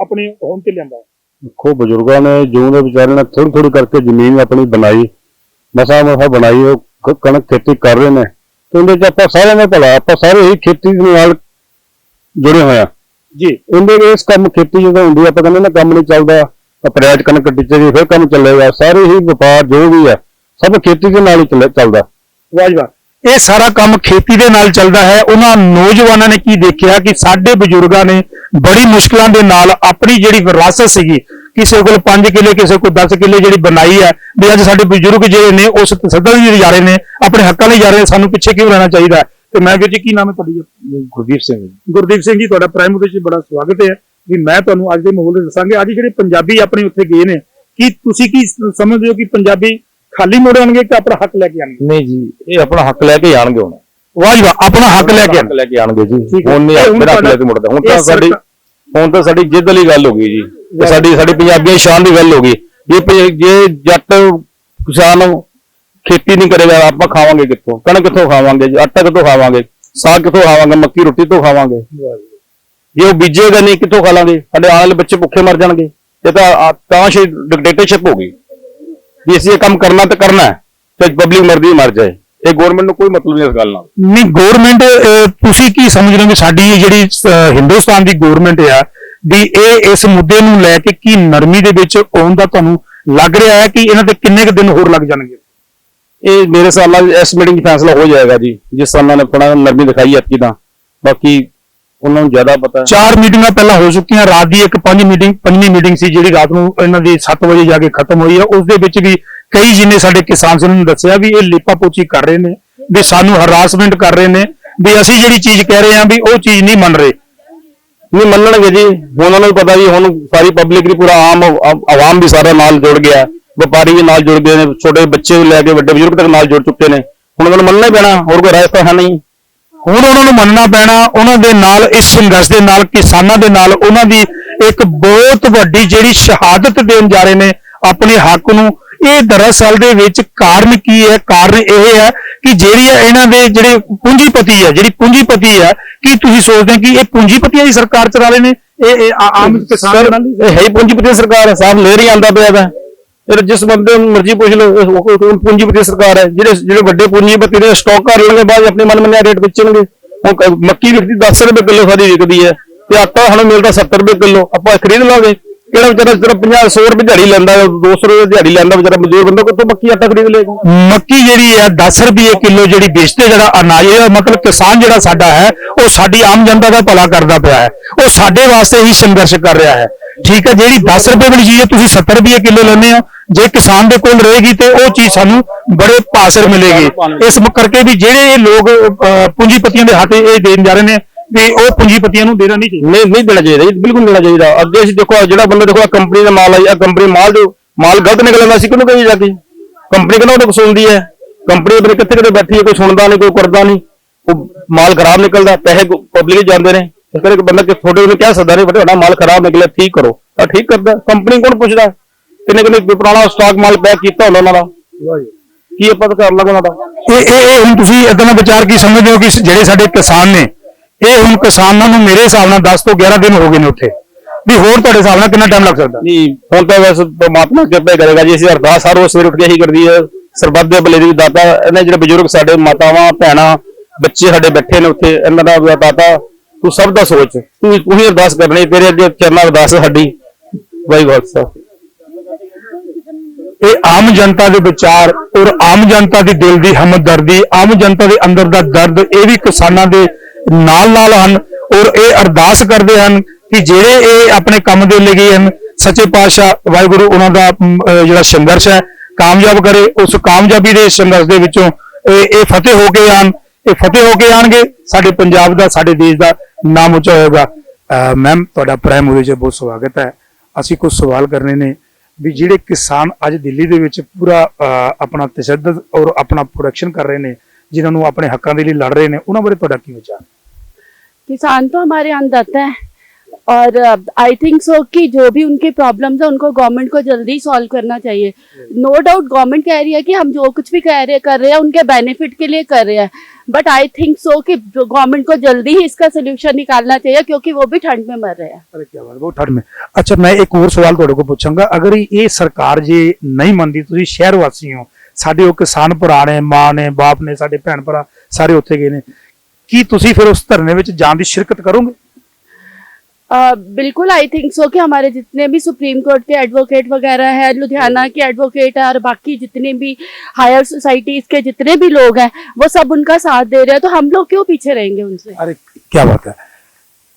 ਆਪਣੇ ਹੋਂਦ ਤੇ ਲਿਆਂਦਾ? ਦੇਖੋ, ਬਜ਼ੁਰਗਾਂ ਨੇ ਜਿਉਂ ਦੇ ਵਿਚਾਰੇ ਨੇ ਥੋੜੀ ਥੋੜੀ ਕਰਕੇ ਜ਼ਮੀਨ ਆਪਣੀ ਬਣਾਈ, ਮਸਾ ਬਣਾਈ, ਉਹ ਕਣਕ ਖੇਤੀ ਕਰ ਰਹੇ ਨੇ, ਤੇ ਉਹਦੇ ਚ ਆਪਾਂ ਸਾਰਿਆਂ ਦਾ ਭਲਾ, ਆਪਾਂ ਸਾਰੇ ਹੀ ਖੇਤੀ ਦੇ ਨਾਲ ਜੁੜੇ ਹੋਏ ਆ ਜੀ। ਇਹਦੇ ਇਸ ਕੰਮ ਖੇਤੀ ਜਦੋਂ ਹੁੰਦੀ ਆਪਾਂ ਕਹਿੰਦੇ ਨਾ ਕੰਮ ਨਹੀਂ ਚੱਲਦਾ, ਅਪ੍ਰੈਲ ਕਣਕ ਟਿੱਚੇ ਫਿਰ ਕੰਮ ਚੱਲੇਗਾ, ਸਾਰੇ ਹੀ ਵਪਾਰ ਜੋ ਵੀ ਹੈ ਸਭ ਖੇਤੀ ਦੇ ਨਾਲ ਹੀ ਚੱਲਦਾ। ਵਾਹ ਜੀ ਵਾਹ, ਇਹ ਸਾਰਾ ਕੰਮ ਖੇਤੀ ਦੇ ਨਾਲ ਚੱਲਦਾ ਹੈ। ਉਹਨਾਂ ਨੌਜਵਾਨਾਂ ਨੇ ਕੀ ਦੇਖਿਆ ਕਿ ਸਾਡੇ ਬਜ਼ੁਰਗਾਂ ਨੇ ਬੜੀ ਮੁਸ਼ਕਲਾਂ ਦੇ ਨਾਲ ਆਪਣੀ ਜਿਹੜੀ ਵਿਰਾਸਤ ਸੀਗੀ, ਕਿਸੇ ਕੋਲ 5 ਕਿੱਲੇ, ਕਿਸੇ ਕੋਲ 10 ਕਿੱਲੇ ਜਿਹੜੀ ਬਣਾਈ ਹੈ, ਵੀ ਅੱਜ ਸਾਡੇ ਬਜ਼ੁਰਗ ਜਿਹੜੇ ਨੇ ਉਸ ਸੱਦਾ ਲਈ ਜਾ ਰਹੇ ਨੇ, ਆਪਣੇ ਹੱਕਾਂ ਲਈ ਜਾ ਰਹੇ ਨੇ, ਸਾਨੂੰ ਪਿੱਛੇ ਕਿਉਂ ਰਹਿਣਾ ਚਾਹੀਦਾ। ਤੇ ਮੈਂ ਵੀਰ ਜੀ, ਕੀ ਨਾਮ ਹੈ ਤੁਹਾਡੀ? ਗੁਰਦੀਪ ਸਿੰਘ। ਗੁਰਦੀਪ ਸਿੰਘ ਜੀ, ਤੁਹਾਡਾ ਪ੍ਰਾਈਮ ਉਹਦੇ ਚ ਬੜਾ ਸਵਾਗਤ ਹੈ ਵੀ ਮੈਂ ਤੁਹਾਨੂੰ ਅੱਜ ਦੇ ਮਾਹੌਲ ਦੇ ਦੱਸਾਂਗੇ। ਅੱਜ ਜਿਹੜੇ ਪੰਜਾਬੀ ਆਪਣੇ ਉੱਥੇ ਗਏ ਨੇ, ਕੀ ਤੁਸੀਂ ਕੀ ਸਮਝਦੇ ਹੋ ਕਿ ਪੰਜਾਬੀ ਖਾਲੀ ਮੁੜ ਆਣਗੇ ਕਿ ਆਪਣਾ ਹੱਕ ਲੈ ਕੇ ਆਣਗੇ? ਨਹੀਂ ਜੀ, ਇਹ ਆਪਣਾ ਹੱਕ ਲੈ ਕੇ ਆਣਗੇ ਹੁਣ। ਵਾਹ ਜੀ ਵਾਹ, ਆਪਣਾ ਹੱਕ ਲੈ ਕੇ ਆਣਗੇ ਜੀ। ਠੀਕ ਹੈ। ਹੁਣ ਨਹੀਂ ਮੇਰਾ ਹੱਕ ਲੈ ਕੇ ਮੁੜਦਾ, ਹੁਣ ਤਾਂ ਸਾਡੀ ਜਿੱਦ ਵਾਲੀ ਗੱਲ ਹੋ ਗਈ ਜੀ, ਤੇ ਸਾਡੀ ਪੰਜਾਬੀਆਂ ਦੀ ਸ਼ਾਨ ਦੀ ਗੱਲ ਹੋ ਗਈ। ਜੇ ਜੱਟ ਕਿਸਾਨ ਖੇਤੀ ਨਹੀਂ ਕਰੇਗਾ, ਆਪਾਂ ਖਾਵਾਂਗੇ ਕਿੱਥੋਂ? ਕਣਕ ਕਿੱਥੋਂ ਖਾਵਾਂਗੇ? ਆਟਾ ਕਿੱਥੋਂ ਖਾਵਾਂਗੇ? ਸਾਗ ਕਿੱਥੋਂ ਖਾਵਾਂਗੇ? ਮੱਕੀ ਰੋਟੀ ਤੋਂ ਖਾਵਾਂਗੇ? ਜੇ ਉਹ ਬੀਜੇਗਾ ਨਹੀਂ, ਕਿੱਥੋਂ ਖਾ ਲਾਂਗੇ? ਸਾਡੇ ਆਉਣ ਵਾਲੇ ਬੱਚੇ ਭੁੱਖੇ ਮਰ ਜਾਣਗੇ। ਇਹ ਤਾਂ ਡਿਕਟੇਟਰਸ਼ਿਪ ਹੋ ਗਈ ਵੀ ਅਸੀਂ ਇਹ ਕੰਮ ਕਰਨਾ ਤੇ ਕਰਨਾ ਹੈ, ਤੇ ਪਬਲਿਕ ਮਰਦੀ ਮਰ ਜਾਏ। ਇਹ ਗਵਰਨਮੈਂਟ ਨੂੰ ਕੋਈ ਮਤਲਬ ਨਹੀਂ ਇਸ ਗੱਲ ਨਾਲ। ਨਹੀਂ, ਗਵਰਨਮੈਂਟ ਤੁਸੀਂ ਕੀ ਸਮਝਦੇ ਹੋ ਕਿ ਸਾਡੀ ਜਿਹੜੀ ਹਿੰਦੁਸਤਾਨ ਦੀ ਗਵਰਨਮੈਂਟ ਆ ਵੀ ਇਹ ਇਸ ਮੁੱਦੇ ਨੂੰ ਲੈ ਕੇ ਕੀ ਨਰਮੀ ਦੇ ਵਿੱਚ ਆਉਣ ਦਾ ਤੁਹਾਨੂੰ ਲੱਗ ਰਿਹਾ ਹੈ ਕਿ ਇਹਨਾਂ ਤੇ ਕਿੰਨੇ ਕੁ ਦਿਨ ਹੋਰ ਲੱਗ ਜਾਣਗੇ? ਇਹ ਮੇਰੇ ਹਿਸਾਬ ਨਾਲ ਇਸ ਮੀਟਿੰਗ 'ਚ ਫੈਸਲਾ ਹੋ ਜਾਏਗਾ ਜੀ, ਜਿਸ ਹਿਸਾਬ ਨਾਲ ਆਪਣਾ ਨਰਮੀ ਦਿਖਾਈ ਐਤਕੀ ਤਾਂ। ਬਾਕੀ ਉਹਨਾਂ ਨੂੰ ਜ਼ਿਆਦਾ ਪਤਾ। 4 ਮੀਟਿੰਗਾਂ ਪਹਿਲਾਂ ਹੋ ਚੁੱਕੀਆਂ, ਰਾਤ ਦੀ ਇੱਕ ਪੰਜਵੀਂ ਮੀਟਿੰਗ ਸੀ ਜਿਹੜੀ ਰਾਤ ਨੂੰ ਇਹਨਾਂ ਦੀ 7 ਵਜੇ ਜਾ ਕੇ ਖਤਮ ਹੋਈ ਹੈ। ਉਸ ਦੇ ਵਿੱਚ ਵੀ ਕਈ ਜਿੰਨੇ ਸਾਡੇ ਕਿਸਾਨ ਸਨ ਨੂੰ ਦੱਸਿਆ ਵੀ ਇਹ ਲੇਪਾ ਪੋਚੀ ਕਰ ਰਹੇ ਨੇ, ਵੀ ਸਾਨੂੰ ਹਰਾਸਮੈਂਟ ਕਰ ਰਹੇ ਨੇ, ਵੀ ਅਸੀਂ ਜਿਹੜੀ ਚੀਜ਼ ਕਹਿ ਰਹੇ ਹਾਂ ਵੀ ਉਹ ਚੀਜ਼ ਨਹੀਂ ਮੰਨ ਰਹੇ। ਨਹੀਂ ਮੰਨਣਗੇ ਜੀ, ਉਹਨਾਂ ਨੂੰ ਪਤਾ ਵੀ ਹੁਣ ਸਾਰੀ ਪਬਲਿਕ ਦੀ, ਪੂਰਾ ਆਵਾਮ ਵੀ ਸਾਰਾ ਨਾਲ ਜੁੜ ਗਿਆ, ਵਪਾਰੀ ਵੀ ਨਾਲ ਜੁੜ ਗਏ ਨੇ, ਛੋਟੇ ਬੱਚੇ ਲੈ ਕੇ ਵੱਡੇ ਬਜ਼ੁਰਗ ਤੱਕ ਨਾਲ ਜੁੜ ਚੁੱਕੇ ਨੇ। ਹੁਣ ਉਹਨਾਂ ਨੂੰ ਮੰਨਣਾ ਹੀ ਪੈਣਾ, ਹੋਰ ਕੋਈ ਰਾਸਤਾ ਹੈ ਨਹੀਂ। ਹੁਣ ਉਹਨਾਂ ਨੂੰ ਮੰਨਣਾ ਪੈਣਾ। ਉਹਨਾਂ ਦੇ ਨਾਲ ਇਸ ਸੰਘਰਸ਼ ਦੇ ਨਾਲ, ਕਿਸਾਨਾਂ ਦੇ ਨਾਲ, ਉਹਨਾਂ ਦੀ ਇੱਕ ਬਹੁਤ ਵੱਡੀ ਜਿਹੜੀ ਸ਼ਹਾਦਤ ਦੇਣ ਜਾ ਰਹੇ ਨੇ ਆਪਣੇ ਹੱਕ ਨੂੰ। ਇਹ ਦਰਅਸਲ ਦੇ ਵਿੱਚ ਕਾਰਨ ਕੀ ਹੈ? ਕਾਰਨ ਇਹ ਹੈ ਕਿ ਜਿਹੜੀ ਇਹਨਾਂ ਦੇ ਜਿਹੜੇ ਪੂੰਜੀਪਤੀ ਹੈ, ਕੀ ਤੁਸੀਂ ਸੋਚਦੇ ਹੋ ਕਿ ਇਹ ਪੂੰਜੀਪਤੀਆਂ ਦੀ ਸਰਕਾਰ ਚਲਾ ਰਹੇ ਨੇ? ਇਹ ਆਮ ਕਿਸਾਨ ਨਾਲ ਇਹ ਹੈ ਹੀ ਪੂੰਜੀਪਤੀ ਸਰਕਾਰ ਹੈ, ਸਾਫ ਲੇਰ ਹੀ ਆਉਂਦਾ ਪਿਆ ਵਾ। ਇਹ ਜਿਸ ਬੰਦੇ ਨੂੰ ਮਰਜ਼ੀ ਪੁੱਛ ਲਓ, ਪੂੰਜੀਪਤੀ ਸਰਕਾਰ ਹੈ। ਜਿਹੜੇ ਵੱਡੇ ਪੂੰਜੀਪਤੀ ਦੇ ਸਟਾਕ ਕਰ ਲੈਣਗੇ, ਬਾਅਦ ਆਪਣੇ ਮਨਮੰਨਿਆ ਰੇਟ ਵੇਚਣਗੇ। ਹੁਣ ਮੱਕੀ ਵਿਕਦੀ 10 ਰੁਪਏ ਕਿਲੋ ਸਾਡੀ ਵਿਕਦੀ ਹੈ, ਤੇ ਆਟਾ ਸਾਨੂੰ ਮਿਲਦਾ 70 ਰੁਪਏ ਕਿਲੋ। ਆਪਾਂ ਖਰੀਦ ਲਾਂਗੇ। ਕਿਹੜਾ ਵਿਚਾਰਾ ਸਿਰਫ 50-100 ਰੁਪਏ ਦਿਹਾੜੀ ਲੈਂਦਾ, 200 ਰੁਪਏ ਦਿਹਾੜੀ ਲੈਂਦਾ ਵਿਚਾਰਾ ਮਜ਼ਦੂਰ ਬੰਦਾ, ਕਿੱਥੋਂ ਮੱਕੀ ਆਟਾ ਖਰੀਦ ਲਏਗਾ? ਮੱਕੀ ਜਿਹੜੀ ਹੈ 10 ਰੁਪਏ ਕਿਲੋ ਜਿਹੜੀ ਵੇਚਦੇ, ਜਿਹੜਾ ਅਨਾਜ ਹੈ, ਮਤਲਬ ਕਿਸਾਨ ਜਿਹੜਾ ਸਾਡਾ ਹੈ ਉਹ ਸਾਡੀ ਆਮ ਜਨਤਾ ਦਾ ਭਲਾ ਕਰਦਾ ਪਿਆ ਹੈ, ਉਹ ਸਾਡੇ ਵਾਸਤੇ ਹੀ ਸੰਘਰਸ਼ ਕਰ ਰਿਹਾ ਹੈ। ਠੀਕ ਹੈ, ਜਿਹੜੀ 10 ਰੁਪਏ ਵਾਲੀ ਚੀਜ਼ ਹੈ ਤੁਸੀਂ 70 ਰੁਪਏ ਕਿਲੋ ਲੈਂਦੇ ਹੋ, ਜੇ ਕਿਸਾਨ ਦੇ ਕੋਲ ਰਹੇਗੀ ਤੇ ਉਹ ਚੀਜ਼ ਸਾਨੂੰ ਬੜੇ ਭਾਅ ਮਿਲੇਗੀ। ਇਸ ਕਰਕੇ ਵੀ ਜਿਹੜੇ ਇਹ ਲੋਕ ਪੂੰਜੀਪਤੀਆਂ ਦੇ ਹੱਥ ਇਹ ਦੇਣ ਜਾ ਰਹੇ ਨੇ, ਵੀ ਉਹ ਪੂੰਜੀਪਤੀਆਂ ਨੂੰ ਦੇਣਾ ਨਹੀਂ ਚਾਹੀਦਾ। ਨਹੀਂ ਦੇਣਾ ਚਾਹੀਦਾ ਜੀ, ਬਿਲਕੁਲ ਦੇਣਾ ਚਾਹੀਦਾ। ਅੱਗੇ ਅਸੀਂ ਦੇਖੋ, ਜਿਹੜਾ ਬੰਦਾ ਦੇਖੋ ਕੰਪਨੀ ਦਾ ਮਾਲ ਆਇਆ, ਕੰਪਨੀ ਮਾਲ ਗਲਤ ਨਿਕਲਦਾ, ਅਸੀਂ ਕਿਹਨੂੰ ਕਹੀ ਜਾਂਦੀ? ਕੰਪਨੀ ਕਿਹਨਾਂ ਤੋਂ ਸੁਣਦੀ ਹੈ? ਕੰਪਨੀ ਆਪਣੇ ਕਿੱਥੇ ਕਿਤੇ ਬੈਠੀ ਹੈ, ਕੋਈ ਸੁਣਦਾ ਨਹੀਂ, ਕੋਈ ਕਰਦਾ ਨਹੀਂ, ਉਹ ਮਾਲ ਖਰਾਬ ਨਿਕਲਦਾ, ਪੈਸੇ ਪਬਲਿਕ ਜਾਂਦੇ ਨੇ। ਇਸ ਕਰਕੇ ਬੰਦਾ ਕਿ ਤੁਹਾਡੇ ਨੂੰ ਕਹਿ ਸਕਦਾ ਨਹੀਂ ਬਟ ਤੁਹਾਡਾ ਮਾਲ ਖਰਾਬ ਨਿਕਲਿਆ ਠੀਕ ਕਰੋ ਤਾਂ ਠੀਕ ਕਰਦਾ। ਕੰਪਨੀ ਕੌਣ ਪੁੱਛਦਾ ਕਿੰਨੇ ਕਿੰਨੇ ਪੁਰਾਣਾ ਸਟਾਕ ਮਾਲ ਪੈਕ ਕੀਤਾ ਹੁੰਦਾ ਉਹਨਾਂ ਦਾ ਕੀ ਆਪਾਂ ਤਾਂ ਕਰ ਲਾਂਗੇ ਉਹਨਾਂ ਦਾ। ਇਹ ਹੁਣ ਤੁਸੀਂ ਇਦਾਂ ਦਾ ਵਿਚਾਰ ਕੀ ਸਮਝਦੇ ਹੋ ਕਿ ਜਿਹੜੇ ਸਾਡੇ ਕਿਸਾਨ ਨੇ, ਇਹ ਹੁਣ ਕਿਸਾਨਾਂ ਨੂੰ ਮੇਰੇ ਹਿਸਾਬ ਨਾਲ 10 ਤੋਂ 11 ਦਿਨ ਹੋ ਗਏ ਨੇ ਉੱਥੇ, ਵੀ ਹੋਰ ਤੁਹਾਡੇ ਹਿਸਾਬ ਨਾਲ ਕਿੰਨਾ ਟਾਈਮ ਲੱਗ ਸਕਦਾ? ਨਹੀਂ ਹੁਣ ਤਾਂ ਵੈਸੇ ਪਰਮਾਤਮਾ ਕਿਰਪਾ ਕਰੇਗਾ ਜੀ। ਅਸੀਂ ਅਰਦਾਸ ਹਰ ਰੋਜ਼ ਸਵੇਰੇ ਉੱਠ ਕੇ ਇਹੀ ਕਰਦੀ ਹੈ ਸਰਬੱਤ ਦੇ ਭਲੇ ਦੀ ਦਾਤਾ। ਇਹਨਾਂ ਜਿਹੜੇ ਬਜ਼ੁਰਗ ਸਾਡੇ ਮਾਤਾਵਾਂ ਭੈਣਾਂ ਬੱਚੇ ਸਾਡੇ ਬੈਠੇ ਨੇ ਉੱਥੇ, ਇਹਨਾਂ ਦਾ ਦਾਤਾ ਤੂੰ ਸਭ ਦਾ ਸੋਚ, ਤੂੰ ਹੀ ਅਰਦਾਸ ਕਰਨੀ, ਤੇਰੇ ਅੱਗੇ ਚਰਨਾਂ ਅਰਦਾਸ ਸਾਡੀ। ਵਾਹਿਗੁਰੂ ਸਾਹਿਬ ਇਹ ਆਮ ਜਨਤਾ ਦੇ ਵਿਚਾਰ ਔਰ ਆਮ ਜਨਤਾ ਦੀ ਦਿਲ ਦੀ ਹਮਦਰਦੀ, ਆਮ ਜਨਤਾ ਦੇ ਅੰਦਰ ਦਾ ਦਰਦ, ਇਹ ਵੀ ਕਿਸਾਨਾਂ ਦੇ ਨਾਲ ਹਨ ਔਰ ਇਹ ਅਰਦਾਸ ਕਰਦੇ ਹਨ ਕਿ ਜਿਹੜੇ ਇਹ ਆਪਣੇ ਕੰਮ ਦੇ ਲਈ ਗਏ ਹਨ, ਸੱਚੇ ਪਾਤਸ਼ਾਹ ਵਾਹਿਗੁਰੂ ਉਹਨਾਂ ਦਾ ਜਿਹੜਾ ਸੰਘਰਸ਼ ਹੈ ਕਾਮਯਾਬ ਕਰੇ। ਉਸ ਕਾਮਯਾਬੀ ਦੇ ਸੰਘਰਸ਼ ਦੇ ਵਿੱਚੋਂ ਇਹ ਫਤਿਹ ਹੋ ਕੇ ਆਣ, ਇਹ ਫਤਿਹ ਹੋ ਕੇ ਆਣਗੇ, ਸਾਡੇ ਪੰਜਾਬ ਦਾ ਸਾਡੇ ਦੇਸ਼ ਦਾ ਨਾਮ ਉੱਚਾ ਹੋਏਗਾ। ਮੈਮ ਤੁਹਾਡਾ ਪ੍ਰਾਈਮ ਉਹਦੇ 'ਚ ਬਹੁਤ ਸਵਾਗਤ ਹੈ। ਅਸੀਂ ਕੁਝ ਸਵਾਲ ਕਰਨੇ ਨੇ ਵੀ ਜਿਹੜੇ ਕਿਸਾਨ ਅੱਜ ਦਿੱਲੀ ਦੇ ਵਿੱਚ ਪੂਰਾ ਆਪਣਾ ਤਸ਼ੱਦਦ ਔਰ ਆਪਣਾ ਪ੍ਰੋਡਕਸ਼ਨ ਕਰ ਰਹੇ ਨੇ, ਜਿਨ੍ਹਾਂ ਨੂੰ ਆਪਣੇ ਹੱਕਾਂ ਦੇ ਲਈ ਲੜ ਰਹੇ ਨੇ, ਉਹਨਾਂ ਬਾਰੇ ਤੁਹਾਡਾ ਕੀ ਵਿਚਾਰ? किसान तो हमारे अन्नदाता है और आई थिंक सो कि जो भी उनके प्रॉब्लम्स है उनको गवर्नमेंट को जल्दी सॉल्व करना चाहिए। नो डाउट गवर्नमेंट कह रही है कि हम जो कुछ भी कर रहे हैं उनके बेनिफिट के लिए कर रहे हैं, बट आई थिंक सो कि गवर्नमेंट को जल्दी ही इसका सोल्यूशन निकालना चाहिए क्योंकि वो भी ठंड में मर रहे हैं। अरे क्या बात, वो ठंड में। अच्छा मैं एक और सवाल ਤੁਹਾਡੇ ਕੋਲ ਪੁੱਛਾਂਗਾ, ਅਗਰ ਇਹ ਸਰਕਾਰ ਜੇ ਨਹੀਂ ਮੰਨਦੀ, ਤੁਸੀਂ ਸ਼ਹਿਰ ਵਾਸੀ ਹੋ, ਸਾਡੇ ਉਹ ਕਿਸਾਨ ਭਰਾ ਨੇ, ਮਾਂ ਨੇ, ਬਾਪ ਨੇ, ਸਾਡੇ ਭੈਣ ਭਰਾ ਸਾਰੇ ਉੱਥੇ ਗਏ ਨੇ, ਕੀ ਤੁਸੀਂ ਫਿਰ ਉਸ ਧਰਨੇ ਵਿੱਚ ਜਾਣ ਦੀ ਸ਼ਿਰਕਤ ਕਰੋਗੇ? बिल्कुल आई थिंक सो कि हमारे जितने भी सुप्रीम कोर्ट के एडवोकेट वगैरह है, लुधियाना के एडवोकेट है और बाकी जितने भी हायर सोसाइटीज के जितने भी लोग हैं वो सब उनका साथ दे रहे हैं, तो हम लोग क्यों पीछे रहेंगे उनसे? अरे क्या बात है,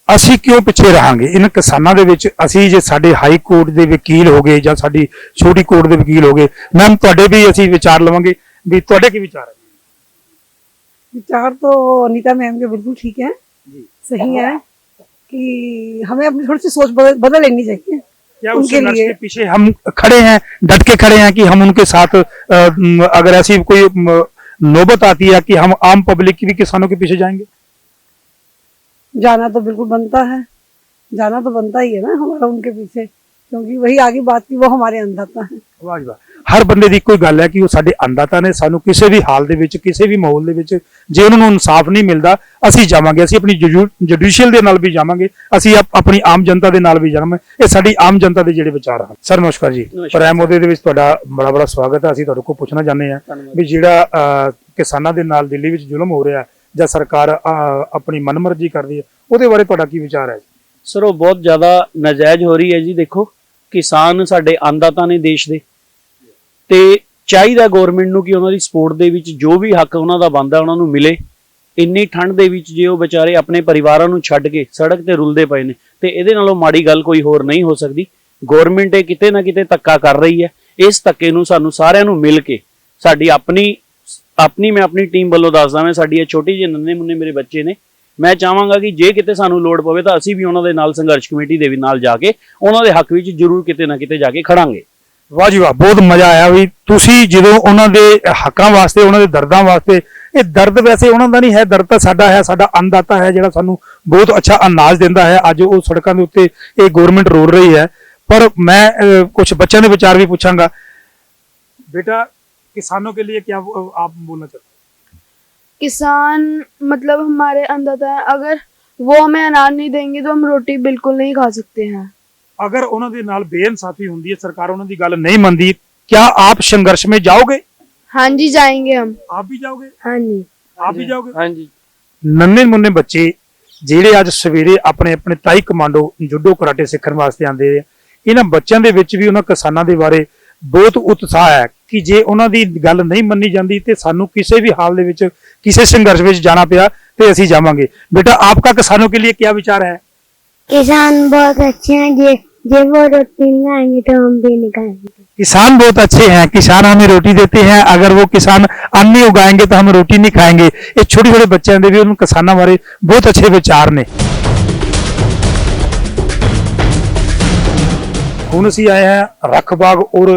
ਅਸੀਂ ਕਿਉਂ ਪਿੱਛੇ ਰਹਾਂਗੇ ਇਹਨਾਂ ਕਿਸਾਨਾਂ ਦੇ ਵਿੱਚ? ਅਸੀਂ ਜੇ ਸਾਡੇ ਹਾਈ ਕੋਰਟ ਦੇ ਵਕੀਲ ਹੋ ਗਏ ਜਾਂ ਸਾਡੀ ਛੋਟੀ ਕੋਰਟ ਦੇ ਵਕੀਲ ਹੋ ਗਏ, ਮੈਮ ਤੁਹਾਡੇ ਵੀ ਅਸੀਂ ਵਿਚਾਰ ਲਵਾਂਗੇ ਵੀ ਤੁਹਾਡੇ ਕੀ ਵਿਚਾਰ ਹੈ? विचार तो अनीता मैम के बिल्कुल ठीक है, सही है कि हमें अपनी थोड़ी सी सोच बदल लेनी चाहिए। क्या उस संघर्ष के पीछे हम खड़े हैं, डट के खड़े हैं कि हम उनके साथ अगर ऐसी कोई नौबत आती है कि हम आम पब्लिक की भी किसानों के पीछे जाएंगे? जाना तो बिल्कुल बनता है, जाना तो बनता ही है ना हमारा उनके पीछे, क्योंकि वही आगे बात की, वो हमारे अन्नदाता है। वाह जी वाह, हर बंदे ਦੀ ਇੱਕੋ ਗੱਲ ਹੈ ਕਿ ਉਹ ਸਾਡੇ ਅੰਨਦਾਤਾ ਨੇ। ਸਾਨੂੰ ਕਿਸੇ ਵੀ ਹਾਲ ਦੇ ਵਿੱਚ, ਕਿਸੇ ਵੀ ਮਾਹੌਲ ਦੇ ਵਿੱਚ ਜੇ ਉਹਨਾਂ ਨੂੰ ਇਨਸਾਫ ਨਹੀਂ ਮਿਲਦਾ, ਅਸੀਂ ਜਾਵਾਂਗੇ, ਅਸੀਂ ਆਪਣੀ ਜੁਡੀਸ਼ੀਅਲ ਦੇ ਨਾਲ ਵੀ ਜਾਵਾਂਗੇ, ਅਸੀਂ ਆਪਣੀ ਆਮ ਜਨਤਾ ਦੇ ਨਾਲ ਵੀ ਜਾਵਾਂਗੇ। ਇਹ ਸਾਡੀ ਆਮ ਜਨਤਾ ਦੇ ਜਿਹੜੇ ਵਿਚਾਰ ਹਨ। ਸਰ ਨਮਸਕਾਰ ਜੀ, ਪ੍ਰਾਈਮ ਉਹਦੇ ਦੇ ਵਿੱਚ ਤੁਹਾਡਾ ਬੜਾ ਬੜਾ ਸਵਾਗਤ ਹੈ। ਅਸੀਂ ਤੁਹਾਡੇ ਕੋਲ ਪੁੱਛਣਾ ਚਾਹੁੰਦੇ ਹਾਂ ਵੀ ਜਿਹੜਾ ਕਿਸਾਨਾਂ ਦੇ ਨਾਲ ਦਿੱਲੀ ਵਿੱਚ ਜ਼ੁਲਮ ਹੋ ਰਿਹਾ ਜਾਂ ਸਰਕਾਰ ਆਪਣੀ ਮਨਮਰਜ਼ੀ ਕਰਦੀ ਹੈ, ਉਹਦੇ ਬਾਰੇ ਤੁਹਾਡਾ ਕੀ ਵਿਚਾਰ ਹੈ? ਸਰ ਉਹ ਬਹੁਤ ਜ਼ਿਆਦਾ ਨਾਜਾਇਜ਼ ਹੋ ਰਹੀ ਹੈ ਜੀ। ਦੇਖੋ ਕਿਸਾਨ ਸਾਡੇ ਅੰਨਦਾਤਾ ਨੇ ਦੇਸ਼ ਦੇ, ਤੇ ਚਾਹੀਦਾ ਗਵਰਨਮੈਂਟ ਨੂੰ ਕਿ ਉਹਨਾਂ ਦੀ ਸਪੋਰਟ ਦੇ ਵਿੱਚ ਜੋ ਵੀ ਹੱਕ ਉਹਨਾਂ ਦਾ ਬਣਦਾ ਉਹਨਾਂ ਨੂੰ ਮਿਲੇ। ਇੰਨੀ ਠੰਡ ਦੇ ਵਿੱਚ ਜੇ ਉਹ ਵਿਚਾਰੇ ਆਪਣੇ ਪਰਿਵਾਰਾਂ ਨੂੰ ਛੱਡ ਕੇ ਸੜਕ ਤੇ ਰੁਲਦੇ ਪਏ ਨੇ, ਤੇ ਇਹਦੇ ਨਾਲੋਂ ਮਾੜੀ ਗੱਲ ਕੋਈ ਹੋਰ ਨਹੀਂ ਹੋ ਸਕਦੀ। ਗਵਰਨਮੈਂਟ ਇਹ ਕਿਤੇ ਨਾ ਕਿਤੇ ਧੱਕਾ ਕਰ ਰਹੀ ਹੈ। ਇਸ ਧੱਕੇ ਨੂੰ ਸਾਨੂੰ ਸਾਰਿਆਂ ਨੂੰ ਮਿਲ ਕੇ, ਸਾਡੀ ਆਪਣੀ ਮੈਂ ਆਪਣੀ ਟੀਮ ਵੱਲੋਂ ਦੱਸਦਾ, ਮੈਂ ਸਾਡੀ ਇਹ ਛੋਟੀ ਜਿਹੀ ਨੰਨੇ ਮੁੰਨੇ ਮੇਰੇ ਬੱਚੇ ਨੇ, ਮੈਂ ਚਾਹਾਂਗਾ ਕਿ ਜੇ ਕਿਤੇ ਸਾਨੂੰ ਲੋੜ ਪਵੇ ਤਾਂ ਅਸੀਂ ਵੀ ਉਹਨਾਂ ਦੇ ਨਾਲ ਸੰਘਰਸ਼ ਕਮੇਟੀ ਦੇ ਵੀ ਨਾਲ ਜਾ ਕੇ ਉਹਨਾਂ ਦੇ ਹੱਕ ਵਿੱਚ ਜ਼ਰੂਰ ਕਿਤੇ ਨਾ ਕਿਤੇ ਜਾ ਕੇ ਖੜਾਂਗੇ। ਵਾਹ ਜੀ ਵਾਹ, ਬਹੁਤ ਮਜ਼ਾ ਆਇਆ ਵੀ ਤੁਸੀਂ ਜਦੋਂ ਉਹਨਾਂ ਦੇ ਹੱਕਾਂ ਵਾਸਤੇ, ਉਹਨਾਂ ਦੇ ਦਰਦਾਂ ਵਾਸਤੇ, ਇਹ ਦਰਦ ਵੈਸੇ ਉਹਨਾਂ ਦਾ ਨਹੀਂ ਹੈ, ਦਰਦ ਤਾਂ ਸਾਡਾ ਹੈ, ਸਾਡਾ ਅੰਨਦਾਤਾ ਹੈ ਜਿਹੜਾ ਸਾਨੂੰ ਬਹੁਤ ਅੱਛਾ ਅਨਾਜ ਦਿੰਦਾ ਹੈ। ਅੱਜ ਉਹ ਸੜਕਾਂ ਦੇ ਉੱਤੇ ਇਹ ਗਵਰਨਮੈਂਟ ਰੋਲ ਰਹੀ ਹੈ। ਪਰ ਮੈਂ ਕੁਝ ਬੱਚਿਆਂ ਦੇ ਵਿਚਾਰ ਵੀ ਪੁੱਛਾਂਗਾ। बेटा किसानों के लिए क्या आप बोलना चाहते हैं? किसान मतलब हमारे अन्नदाता है, अगर वो हमें अनाज नहीं देंगे तो हम रोटी बिल्कुल नहीं खा सकते हैं। अगर ਉਹਨਾਂ ਦੇ ਨਾਲ ਬੇਇਨਸਾਫੀ ਹੁੰਦੀ ਹੈ, ਸਰਕਾਰ ਉਹਨਾਂ ਦੀ ਗੱਲ ਨਹੀਂ ਮੰਨਦੀ, क्या आप संघर्ष में जाओगे? हाँ जी जाएंगे हम। आप भी जाओगे? हाँ जी। आप भी जाओगे? हाँ जी। नन्हे मुन्ने बच्चे ਜਿਹੜੇ ਅੱਜ ਸਵੇਰੇ ਆਪਣੇ ਆਪਣੇ ਤਾਈ ਕਮਾਂਡੋ ਜੁੱਡੋ ਕਰਾਟੇ ਸਿੱਖਣ ਵਾਸਤੇ ਆਂਦੇ ਆ, ਇਹਨਾਂ ਬੱਚਿਆਂ ਦੇ ਵਿੱਚ ਵੀ ਉਹਨਾਂ ਕਿਸਾਨਾਂ ਦੇ ਬਾਰੇ ਬਹੁਤ ਉਤਸ਼ਾਹ ਹੈ ਕਿ ਜੇ ਉਹਨਾਂ ਦੀ ਗੱਲ ਨਹੀਂ ਮੰਨੀ ਜਾਂਦੀ ਤੇ ਸਾਨੂੰ ਕਿਸੇ ਵੀ ਹਾਲ ਦੇ ਵਿੱਚ ਕਿਸੇ ਸੰਘਰਸ਼ ਵਿੱਚ ਜਾਣਾ ਪਿਆ ਤੇ ਅਸੀਂ ਜਾਵਾਂਗੇ। बेटा आपका किसानों के लिए क्या विचार है? किसान बहुत अच्छे हैं, जे वो रोटी नहीं खाएंगे तो हम भी नहीं खाएंगे। किसान बहुत अच्छे हैं, किसान हमें रोटी देते हैं, अगर वो किसान अन्न नहीं उगाएंगे तो हम रोटी नहीं खाएंगे। ये छोटे छोटे बच्चों के भी उन किसानों बारे बहुत अच्छे विचार ने। ਹੁਣ ਅਸੀਂ ਆਏ ਹਾਂ ਰੱਖ ਬਾਗ ਔਰ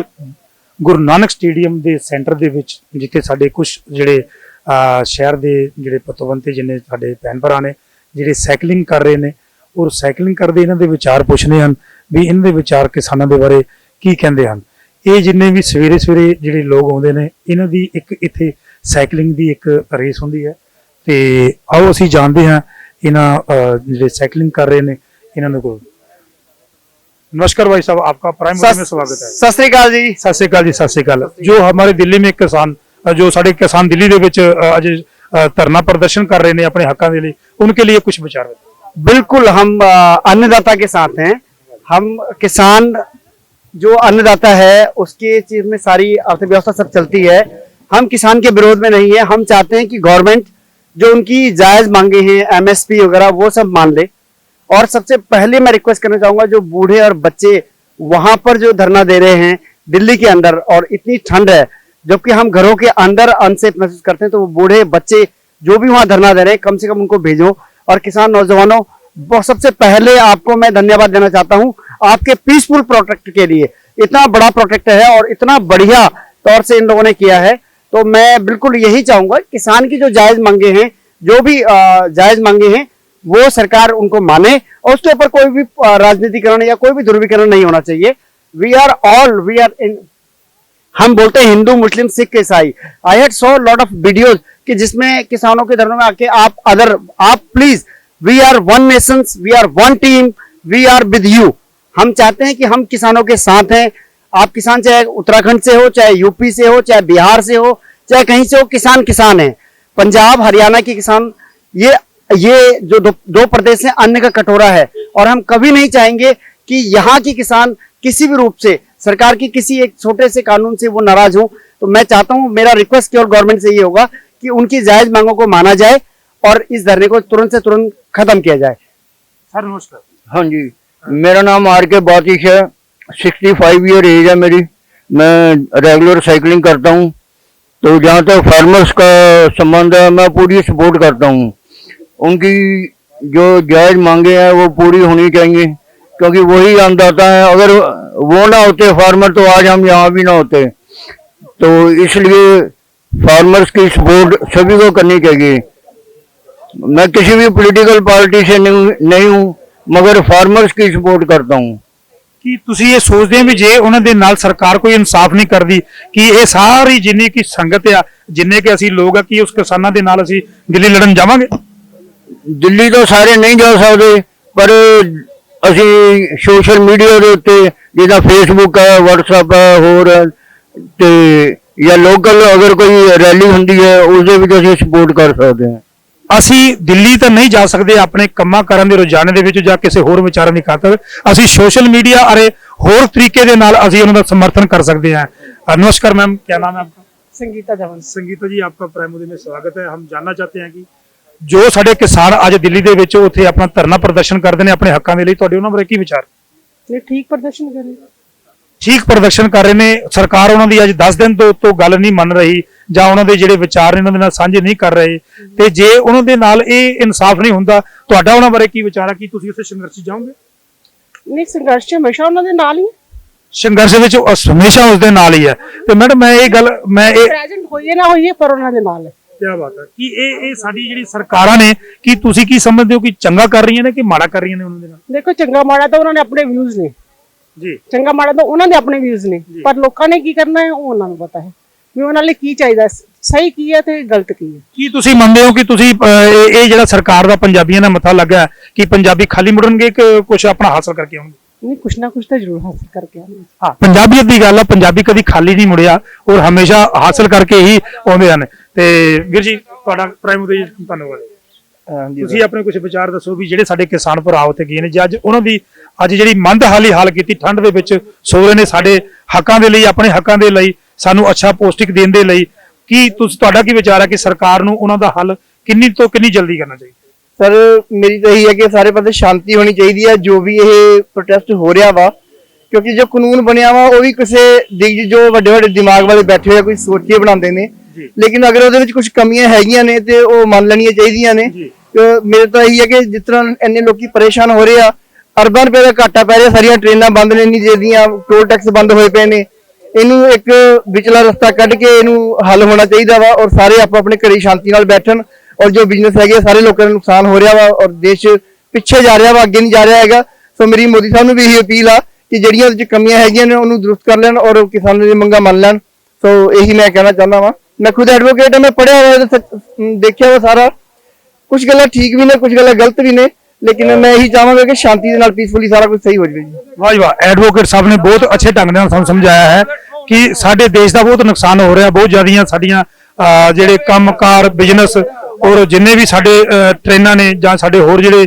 ਗੁਰੂ ਨਾਨਕ ਸਟੇਡੀਅਮ ਦੇ ਸੈਂਟਰ ਦੇ ਵਿੱਚ, ਜਿੱਥੇ ਸਾਡੇ ਕੁਝ ਜਿਹੜੇ ਸ਼ਹਿਰ ਦੇ ਜਿਹੜੇ ਪਤਵੰਤੇ ਜਿੰਨੇ ਸਾਡੇ ਭੈਣ ਭਰਾ ਨੇ ਜਿਹੜੇ ਸਾਈਕਲਿੰਗ ਕਰ ਰਹੇ ਨੇ, ਔਰ ਸਾਈਕਲਿੰਗ ਕਰਦੇ ਇਹਨਾਂ ਦੇ ਵਿਚਾਰ ਪੁੱਛਦੇ ਹਨ ਵੀ ਇਹਨਾਂ ਦੇ ਵਿਚਾਰ ਕਿਸਾਨਾਂ ਦੇ ਬਾਰੇ ਕੀ ਕਹਿੰਦੇ ਹਨ। ਇਹ ਜਿੰਨੇ ਵੀ ਸਵੇਰੇ ਸਵੇਰੇ ਜਿਹੜੇ ਲੋਕ ਆਉਂਦੇ ਨੇ ਇਹਨਾਂ ਦੀ ਇੱਕ ਇੱਥੇ ਸਾਈਕਲਿੰਗ ਦੀ ਇੱਕ ਰੇਸ ਹੁੰਦੀ ਹੈ ਤੇ ਆਓ ਅਸੀਂ ਜਾਣਦੇ ਹਾਂ ਇਹਨਾਂ ਜਿਹੜੇ साइकिलिंग कर रहे हैं इन्होंने को। नमस्कार भाई साहब, आपका प्राइम में स्वागत है। सत श्री अकाल जी। सत श्री अकाल जी, सत श्री अकाल। जो हमारे दिल्ली में किसान जो साढ़े किसान दिल्ली ਦੇ ਵਿੱਚ ਅੱਜ ਧਰਨਾ प्रदर्शन कर रहे हैं अपने हकों के लिए, उनके लिए कुछ विचार बताइए। बिल्कुल, हम अन्नदाता के साथ हैं। हम किसान जो अन्नदाता है उसके चीज में सारी अर्थव्यवस्था सब चलती है। हम किसान के विरोध में नहीं है। हम चाहते हैं कि गवर्नमेंट जो उनकी जायज मांगे हैं MSP वगैरह वो सब मान ले। और सबसे पहले मैं रिक्वेस्ट करना चाहूंगा जो बूढ़े और बच्चे वहां पर जो धरना दे रहे हैं दिल्ली के अंदर, और इतनी ठंड है जबकि हम घरों के अंदर अनसेफ महसूस करते हैं, तो वो बूढ़े बच्चे जो भी वहां धरना दे रहे हैं कम से कम उनको भेजो। और किसान नौजवानों, सबसे पहले आपको मैं धन्यवाद देना चाहता हूं आपके पीसफुल प्रोटेक्ट के लिए। इतना बड़ा प्रोटेक्ट है और इतना बढ़िया तौर से इन लोगों ने किया है, तो मैं बिल्कुल यही चाहूंगा किसान की जो जायज मांगे हैं, जो भी जायज मांगे हैं वो सरकार उनको माने और उसके ऊपर कोई भी राजनीतिकरण या कोई भी ध्रुवीकरण नहीं होना चाहिए। वी आर इन, हम बोलते हैं हिंदू मुस्लिम सिख ईसाई। I had saw lot of videos कि जिसमें किसानों के धर्म में आके आप please, we are one nation, we are one team, we are with you. हम चाहते हैं कि हम किसानों के साथ हैं। आप किसान चाहे उत्तराखंड से हो, चाहे यूपी से हो, चाहे बिहार से हो, चाहे कहीं से हो, किसान किसान है। पंजाब हरियाणा के किसान, ये जो दो प्रदेश है अन्न का कटोरा है, और हम कभी नहीं चाहेंगे कि यहाँ के किसान किसी भी रूप से सरकार की किसी एक छोटे से कानून से वो नाराज हो। तो मैं चाहता हूँ, मेरा रिक्वेस्ट केवल गवर्नमेंट से ये होगा कि उनकी जायज मांगों को माना जाए और इस धरने को तुरंत से तुरंत खत्म किया जाए। सर नमस्कार। हाँ जी, मेरा नाम RK बातिश है, 65 ईयर एज है मेरी। मैं रेगुलर साइकिलिंग करता हूँ, तो जहाँ तक फार्मर्स का संबंध है मैं पूरी सपोर्ट करता हूँ। उनकी जो जायज मांगे हैं वो पूरी होनी चाहिए, क्योंकि वही अन्नदाता है। अगर वो ना होते फार्मर तो आज हम यहाँ भी ना होते। तो इसलिए फार्मर्स की सपोर्ट सभी को करनी चाहिए। मैं किसी भी पॉलिटिकल पार्टी से नहीं हूँ, मगर फार्मर्स की सपोर्ट करता हूँ। ਕੀ ਤੁਸੀਂ ਇਹ ਸੋਚਦੇ ਹੋ ਵੀ ਜੇ ਉਹਨਾਂ ਦੇ ਨਾਲ ਸਰਕਾਰ ਕੋਈ ਇਨਸਾਫ ਨਹੀਂ ਕਰਦੀ ਕਿ ਇਹ ਸਾਰੀ ਜਿੰਨੀ ਕੀ ਸੰਗਤ ਆ, ਜਿੰਨੇ ਕਿ ਅਸੀਂ ਲੋਕ ਆ, ਕਿ ਉਸ ਕਿਸਾਨਾਂ ਦੇ ਨਾਲ ਅਸੀਂ ਦਿੱਲੀ ਲੜਨ ਜਾਵਾਂਗੇ? ਦਿੱਲੀ ਤਾਂ ਸਾਰੇ ਨਹੀਂ ਜਾ ਸਕਦੇ, ਪਰ ਅਸੀਂ ਸੋਸ਼ਲ ਮੀਡੀਆ ਦੇ ਉੱਤੇ ਜਿੱਦਾਂ ਫੇਸਬੁੱਕ ਹੈ, WhatsApp ਹੈ, ਹੋਰ ਤੇ ਜਾਂ ਲੋਕਲ ਅਗਰ ਕੋਈ ਰੈਲੀ ਹੁੰਦੀ ਹੈ ਉਸ ਦੇ ਵਿੱਚ ਅਸੀਂ ਸਪੋਰਟ ਕਰ ਸਕਦੇ ਹਾਂ। ਅਸੀਂ ਦਿੱਲੀ ਤਾਂ ਨਹੀਂ ਜਾ ਸਕਦੇ ਆਪਣੇ ਕੰਮਾਂ ਕਾਰਾਂ ਦੇ ਰੁਝਾਨ ਦੇ ਵਿੱਚ ਜਾਂ ਕਿਸੇ ਹੋਰ ਵਿਚਾਰਾਂ ਦੀ ਖਾਤਰ, ਅਸੀਂ ਸੋਸ਼ਲ मीडिया अरे ਹੋਰ ਤਰੀਕੇ ਦੇ ਨਾਲ ਅਸੀਂ ਉਹਨਾਂ ਦਾ ਸਮਰਥਨ कर सकते हैं। नमस्कार मैम, क्या नाम है आपका? संगीता जवन। संगीता जी, आपका प्राइम मोदी में स्वागत है। हम जानना चाहते हैं कि ਜੋ ਸਾਡੇ ਕਿਸਾਨ ਅੱਜ ਦਿੱਲੀ ਦੇ ਵਿੱਚ ਉੱਥੇ ਆਪਣਾ ਧਰਨਾ ਪ੍ਰਦਰਸ਼ਨ ਕਰਦੇ ਨੇ ਆਪਣੇ ਹੱਕਾਂ ਦੇ ਲਈ, ਤੁਹਾਡੇ ਉਹਨਾਂ ਬਾਰੇ ਕੀ ਵਿਚਾਰ? ये ठीक प्रदर्शन कर रहे हैं। ਠੀਕ ਪ੍ਰਦਰਸ਼ਨ ਕਰ ਰਹੇ ਨੇ, ਸਰਕਾਰ ਉਹਨਾਂ ਦੀ ਅੱਜ 10 ਦਿਨ ਤੋਂ ਗੱਲ ਨਹੀਂ ਮੰਨ ਰਹੀ ਜਾਂ ਉਹਨਾਂ ਦੇ ਜਿਹੜੇ ਵਿਚਾਰ ਨੇ ਉਹਨਾਂ ਦੇ ਨਾਲ ਸਾਂਝੇ ਨਹੀਂ ਕਰ ਰਹੇ, ਤੇ ਜੇ ਉਹਨਾਂ ਦੇ ਨਾਲ ਇਹ ਇਨਸਾਫ ਨਹੀਂ ਹੁੰਦਾ, ਤੁਹਾਡਾ ਉਹਨਾਂ ਬਾਰੇ ਕੀ ਵਿਚਾਰ ਹੈ? ਕੀ ਤੁਸੀਂ ਉੱਥੇ ਸੰਘਰਸ਼ ਜਾਓਗੇ? नहीं, संघर्ष हमेशा उन्होंने नाल ही ਸੰਘਰਸ਼ ਵਿੱਚ ਹਮੇਸ਼ਾ ਉਸ ਦੇ ਨਾਲ ਹੀ ਹੈ। ਤੇ ਮੈਡਮ ਮੈਂ ਇਹ ਗੱਲ प्रेजेंट होइए ना होइए पर उन्होंने नाल है। क्या बात है कि ਇਹ ਸਾਡੀ ਜਿਹੜੀ ਸਰਕਾਰਾਂ ਨੇ, ਕੀ ਤੁਸੀਂ ਕੀ ਸਮਝਦੇ ਹੋ ਕਿ ਚੰਗਾ ਕਰ ਰਹੀਆਂ ਨੇ ਕਿ ਮਾੜਾ ਕਰ ਰਹੀਆਂ ਨੇ ਉਹਨਾਂ ਦੇ ਨਾਲ? देखो चंगा माड़ा तो उन्होंने अपने व्यूज ने ਜੀ, ਚੰਗਾ ਮਾੜਾ ਤਾਂ ਉਹਨਾਂ ਦੇ ਆਪਣੇ ਵਿਊਜ਼ ਨੇ, ਪਰ ਲੋਕਾਂ ਨੇ ਕੀ ਕਰਨਾ ਹੈ ਉਹ ਉਹਨਾਂ ਨੂੰ ਪਤਾ ਹੈ ਵੀ ਉਹਨਾਂ ਲਈ ਕੀ ਚਾਹੀਦਾ, ਸਹੀ ਕੀ ਹੈ ਤੇ ਗਲਤ ਕੀ ਹੈ। ਕੀ ਤੁਸੀਂ ਮੰਨਦੇ ਹੋ ਕਿ ਤੁਸੀਂ ਇਹ ਜਿਹੜਾ ਸਰਕਾਰ ਦਾ ਪੰਜਾਬੀਆਂ ਦਾ ਮੱਥਾ ਲੱਗਾ ਹੈ ਕਿ ਪੰਜਾਬੀ ਖਾਲੀ ਮੁੜਨਗੇ ਕਿ ਕੁਝ ਆਪਣਾ ਹਾਸਲ ਕਰਕੇ ਆਉਣਗੇ? ਨਹੀਂ, ਕੁਛ ਨਾ ਕੁਛ ਤਾਂ ਜ਼ਰੂਰ ਹਾਸਲ ਕਰਕੇ ਆਉਣਗੇ। ਹਾਂ, ਪੰਜਾਬੀਅਤ ਦੀ ਗੱਲ ਆ, ਪੰਜਾਬੀ ਕਦੀ ਖਾਲੀ ਨਹੀਂ ਮੁੜਿਆ ਔਰ ਹਮੇਸ਼ਾ ਹਾਸਲ ਕਰਕੇ ਹੀ ਆਉਂਦੇ ਹਨ। ਤੇ ਵੀਰ ਜੀ, ਤੁਹਾਡਾ ਪ੍ਰਾਈਮ ਉਹਦੇ ਧੰਨਵਾਦ। ਤੁਸੀਂ ਆਪਣੇ ਕੁਝ ਵਿਚਾਰ ਦੱਸੋ ਵੀ ਜਿਹੜੇ ਸਾਡੇ ਕਿਸਾਨ ਭਰਾ ਉੱਥੇ ਗਏ ਨੇ, ਜੇ ਅੱਜ ਉਹਨਾਂ ਦੀ ਅੱਜ ਜਿਹੜੀ ਮੰਦਹਾਲੀ ਹਾਲ ਕੀਤੀ ਠੰਡ ਦੇ ਵਿੱਚ, ਸੋ ਰਹੇ ਨੇ ਸਾਡੇ ਹੱਕਾਂ ਦੇ ਲਈ, ਆਪਣੇ ਹੱਕਾਂ ਦੇ ਲਈ, ਸਾਨੂੰ ਅੱਛਾ ਪੌਸ਼ਟਿਕ ਦੇਣ ਦੇ ਲਈ, ਕੀ ਤੁਹਾਡਾ ਕੀ ਵਿਚਾਰ ਹੈ ਕਿ ਸਰਕਾਰ ਨੂੰ ਉਹਨਾਂ ਦਾ ਹੱਲ ਕਿੰਨੀ ਤੋਂ ਕਿੰਨੀ ਜਲਦੀ ਕਰਨਾ ਚਾਹੀਦਾ? ਸਰ ਮੇਰੀ ਤਾਂ ਇਹੀ ਹੈ ਕਿ ਸਾਰੇ ਪਾਸੇ ਸ਼ਾਂਤੀ ਹੋਣੀ ਚਾਹੀਦੀ ਹੈ ਜੋ ਵੀ ਇਹ ਪ੍ਰੋਟੈਸਟ ਹੋ ਰਿਹਾ ਵਾ, ਕਿਉਂਕਿ ਜੋ ਕਾਨੂੰਨ ਬਣਿਆ ਵਾ ਉਹ ਵੀ ਕਿਸੇ ਜੋ ਵੱਡੇ ਵੱਡੇ ਦਿਮਾਗ ਵਾਲੇ ਬੈਠੇ ਹੋਏ ਕੋਈ ਸੋਚ ਕੇ ਬਣਾਉਂਦੇ ਨੇ, ਲੇਕਿਨ ਅਗਰ ਉਹਦੇ ਵਿੱਚ ਕੁਝ ਕਮੀਆਂ ਹੈਗੀਆਂ ਨੇ ਤੇ ਉਹ ਮੰਨ ਲੈਣੀਆਂ ਚਾਹੀਦੀਆਂ ਨੇ। ਮੇਰੇ ਤਾਂ ਇਹੀ ਹੈ ਕਿ ਜਿਸ ਤਰ੍ਹਾਂ ਇੰਨੇ ਲੋਕੀ ਪਰੇਸ਼ਾਨ ਹੋ ਰਹੇ ਆ, ਅਰਬਾਂ ਰੁਪਏ ਦਾ ਘਾਟਾ ਪੈ ਰਿਹਾ, ਸਾਰੀਆਂ ਟ੍ਰੇਨਾਂ ਬੰਦ ਨੇ, ਨਹੀਂ ਜਿਹੜੀਆਂ ਟੋਲ ਟੈਕਸ ਬੰਦ ਹੋਏ ਪਏ ਨੇ, ਇਹਨੂੰ ਇੱਕ ਵਿਚਲਾ ਰਸਤਾ ਕੱਢ ਕੇ ਇਹਨੂੰ ਹੱਲ ਹੋਣਾ ਚਾਹੀਦਾ ਵਾ ਔਰ ਸਾਰੇ ਆਪੋ ਆਪਣੇ ਘਰੇ ਸ਼ਾਂਤੀ ਨਾਲ ਬੈਠਣ। ਔਰ ਜੋ ਬਿਜ਼ਨਸ ਹੈਗੇ ਸਾਰੇ ਲੋਕਾਂ ਨੂੰ ਨੁਕਸਾਨ ਹੋ ਰਿਹਾ ਵਾ ਔਰ ਦੇਸ਼ ਪਿੱਛੇ ਜਾ ਰਿਹਾ ਵਾ, ਅੱਗੇ ਨਹੀਂ ਜਾ ਰਿਹਾ ਹੈਗਾ। ਸੋ ਮੇਰੀ ਮੋਦੀ ਸਾਹਿਬ ਨੂੰ ਵੀ ਇਹੀ ਅਪੀਲ ਆ ਕਿ ਜਿਹੜੀਆਂ ਉਹਦੇ 'ਚ ਕਮੀਆਂ ਹੈਗੀਆਂ ਨੇ ਉਹਨੂੰ ਦਰੁਸਤ ਕਰ ਲੈਣ ਔਰ ਕਿਸਾਨਾਂ ਦੀ ਮੰਗਾਂ ਮੰਨ ਲੈਣ। ਸੋ ਇਹੀ ਮੈਂ ਕਹਿਣਾ ਚਾਹੁੰਦਾ ਵਾਂ। ਮੈਂ ਖੁਦ ਐਡਵੋਕੇਟ ਹਾਂ, ਮੈਂ ਪੜ੍ਹਿਆ ਹੋਇਆ, ਦੇਖਿਆ ਵਾ ਸਾਰਾ ਕੁਝ ਗੱਲਾਂ ਠੀਕ ਵੀ ਨੇ, ਕੁਝ ਗੱਲਾਂ ਗਲਤ ਵੀ ਨੇ, ਲੇਕਿਨ ਮੈਂ ਇਹੀ ਚਾਹਾਂਗਾ ਕਿ ਸ਼ਾਂਤੀ ਦੇ ਨਾਲ ਪੀਸਫੁਲੀ ਸਾਰਾ ਕੁਝ ਸਹੀ ਹੋ ਜਾਵੇ ਜੀ। ਵਾਹ ਜੀ ਵਾਹ, ਐਡਵੋਕੇਟ ਸਾਹਿਬ ਨੇ ਬਹੁਤ ਅੱਛੇ ਢੰਗ ਨਾਲ ਸਾਨੂੰ ਸਮਝਾਇਆ ਹੈ ਕਿ ਸਾਡੇ ਦੇਸ਼ ਦਾ ਬਹੁਤ ਨੁਕਸਾਨ ਹੋ ਰਿਹਾ, ਬਹੁਤ ਜ਼ਿਆਦੀਆਂ ਸਾਡੀਆਂ ਜਿਹੜੇ ਕੰਮਕਾਰ ਬਿਜ਼ਨਸ ਔਰ ਜਿੰਨੇ ਵੀ ਸਾਡੇ ਟ੍ਰੇਨਾਂ ਨੇ ਜਾਂ ਸਾਡੇ ਹੋਰ ਜਿਹੜੇ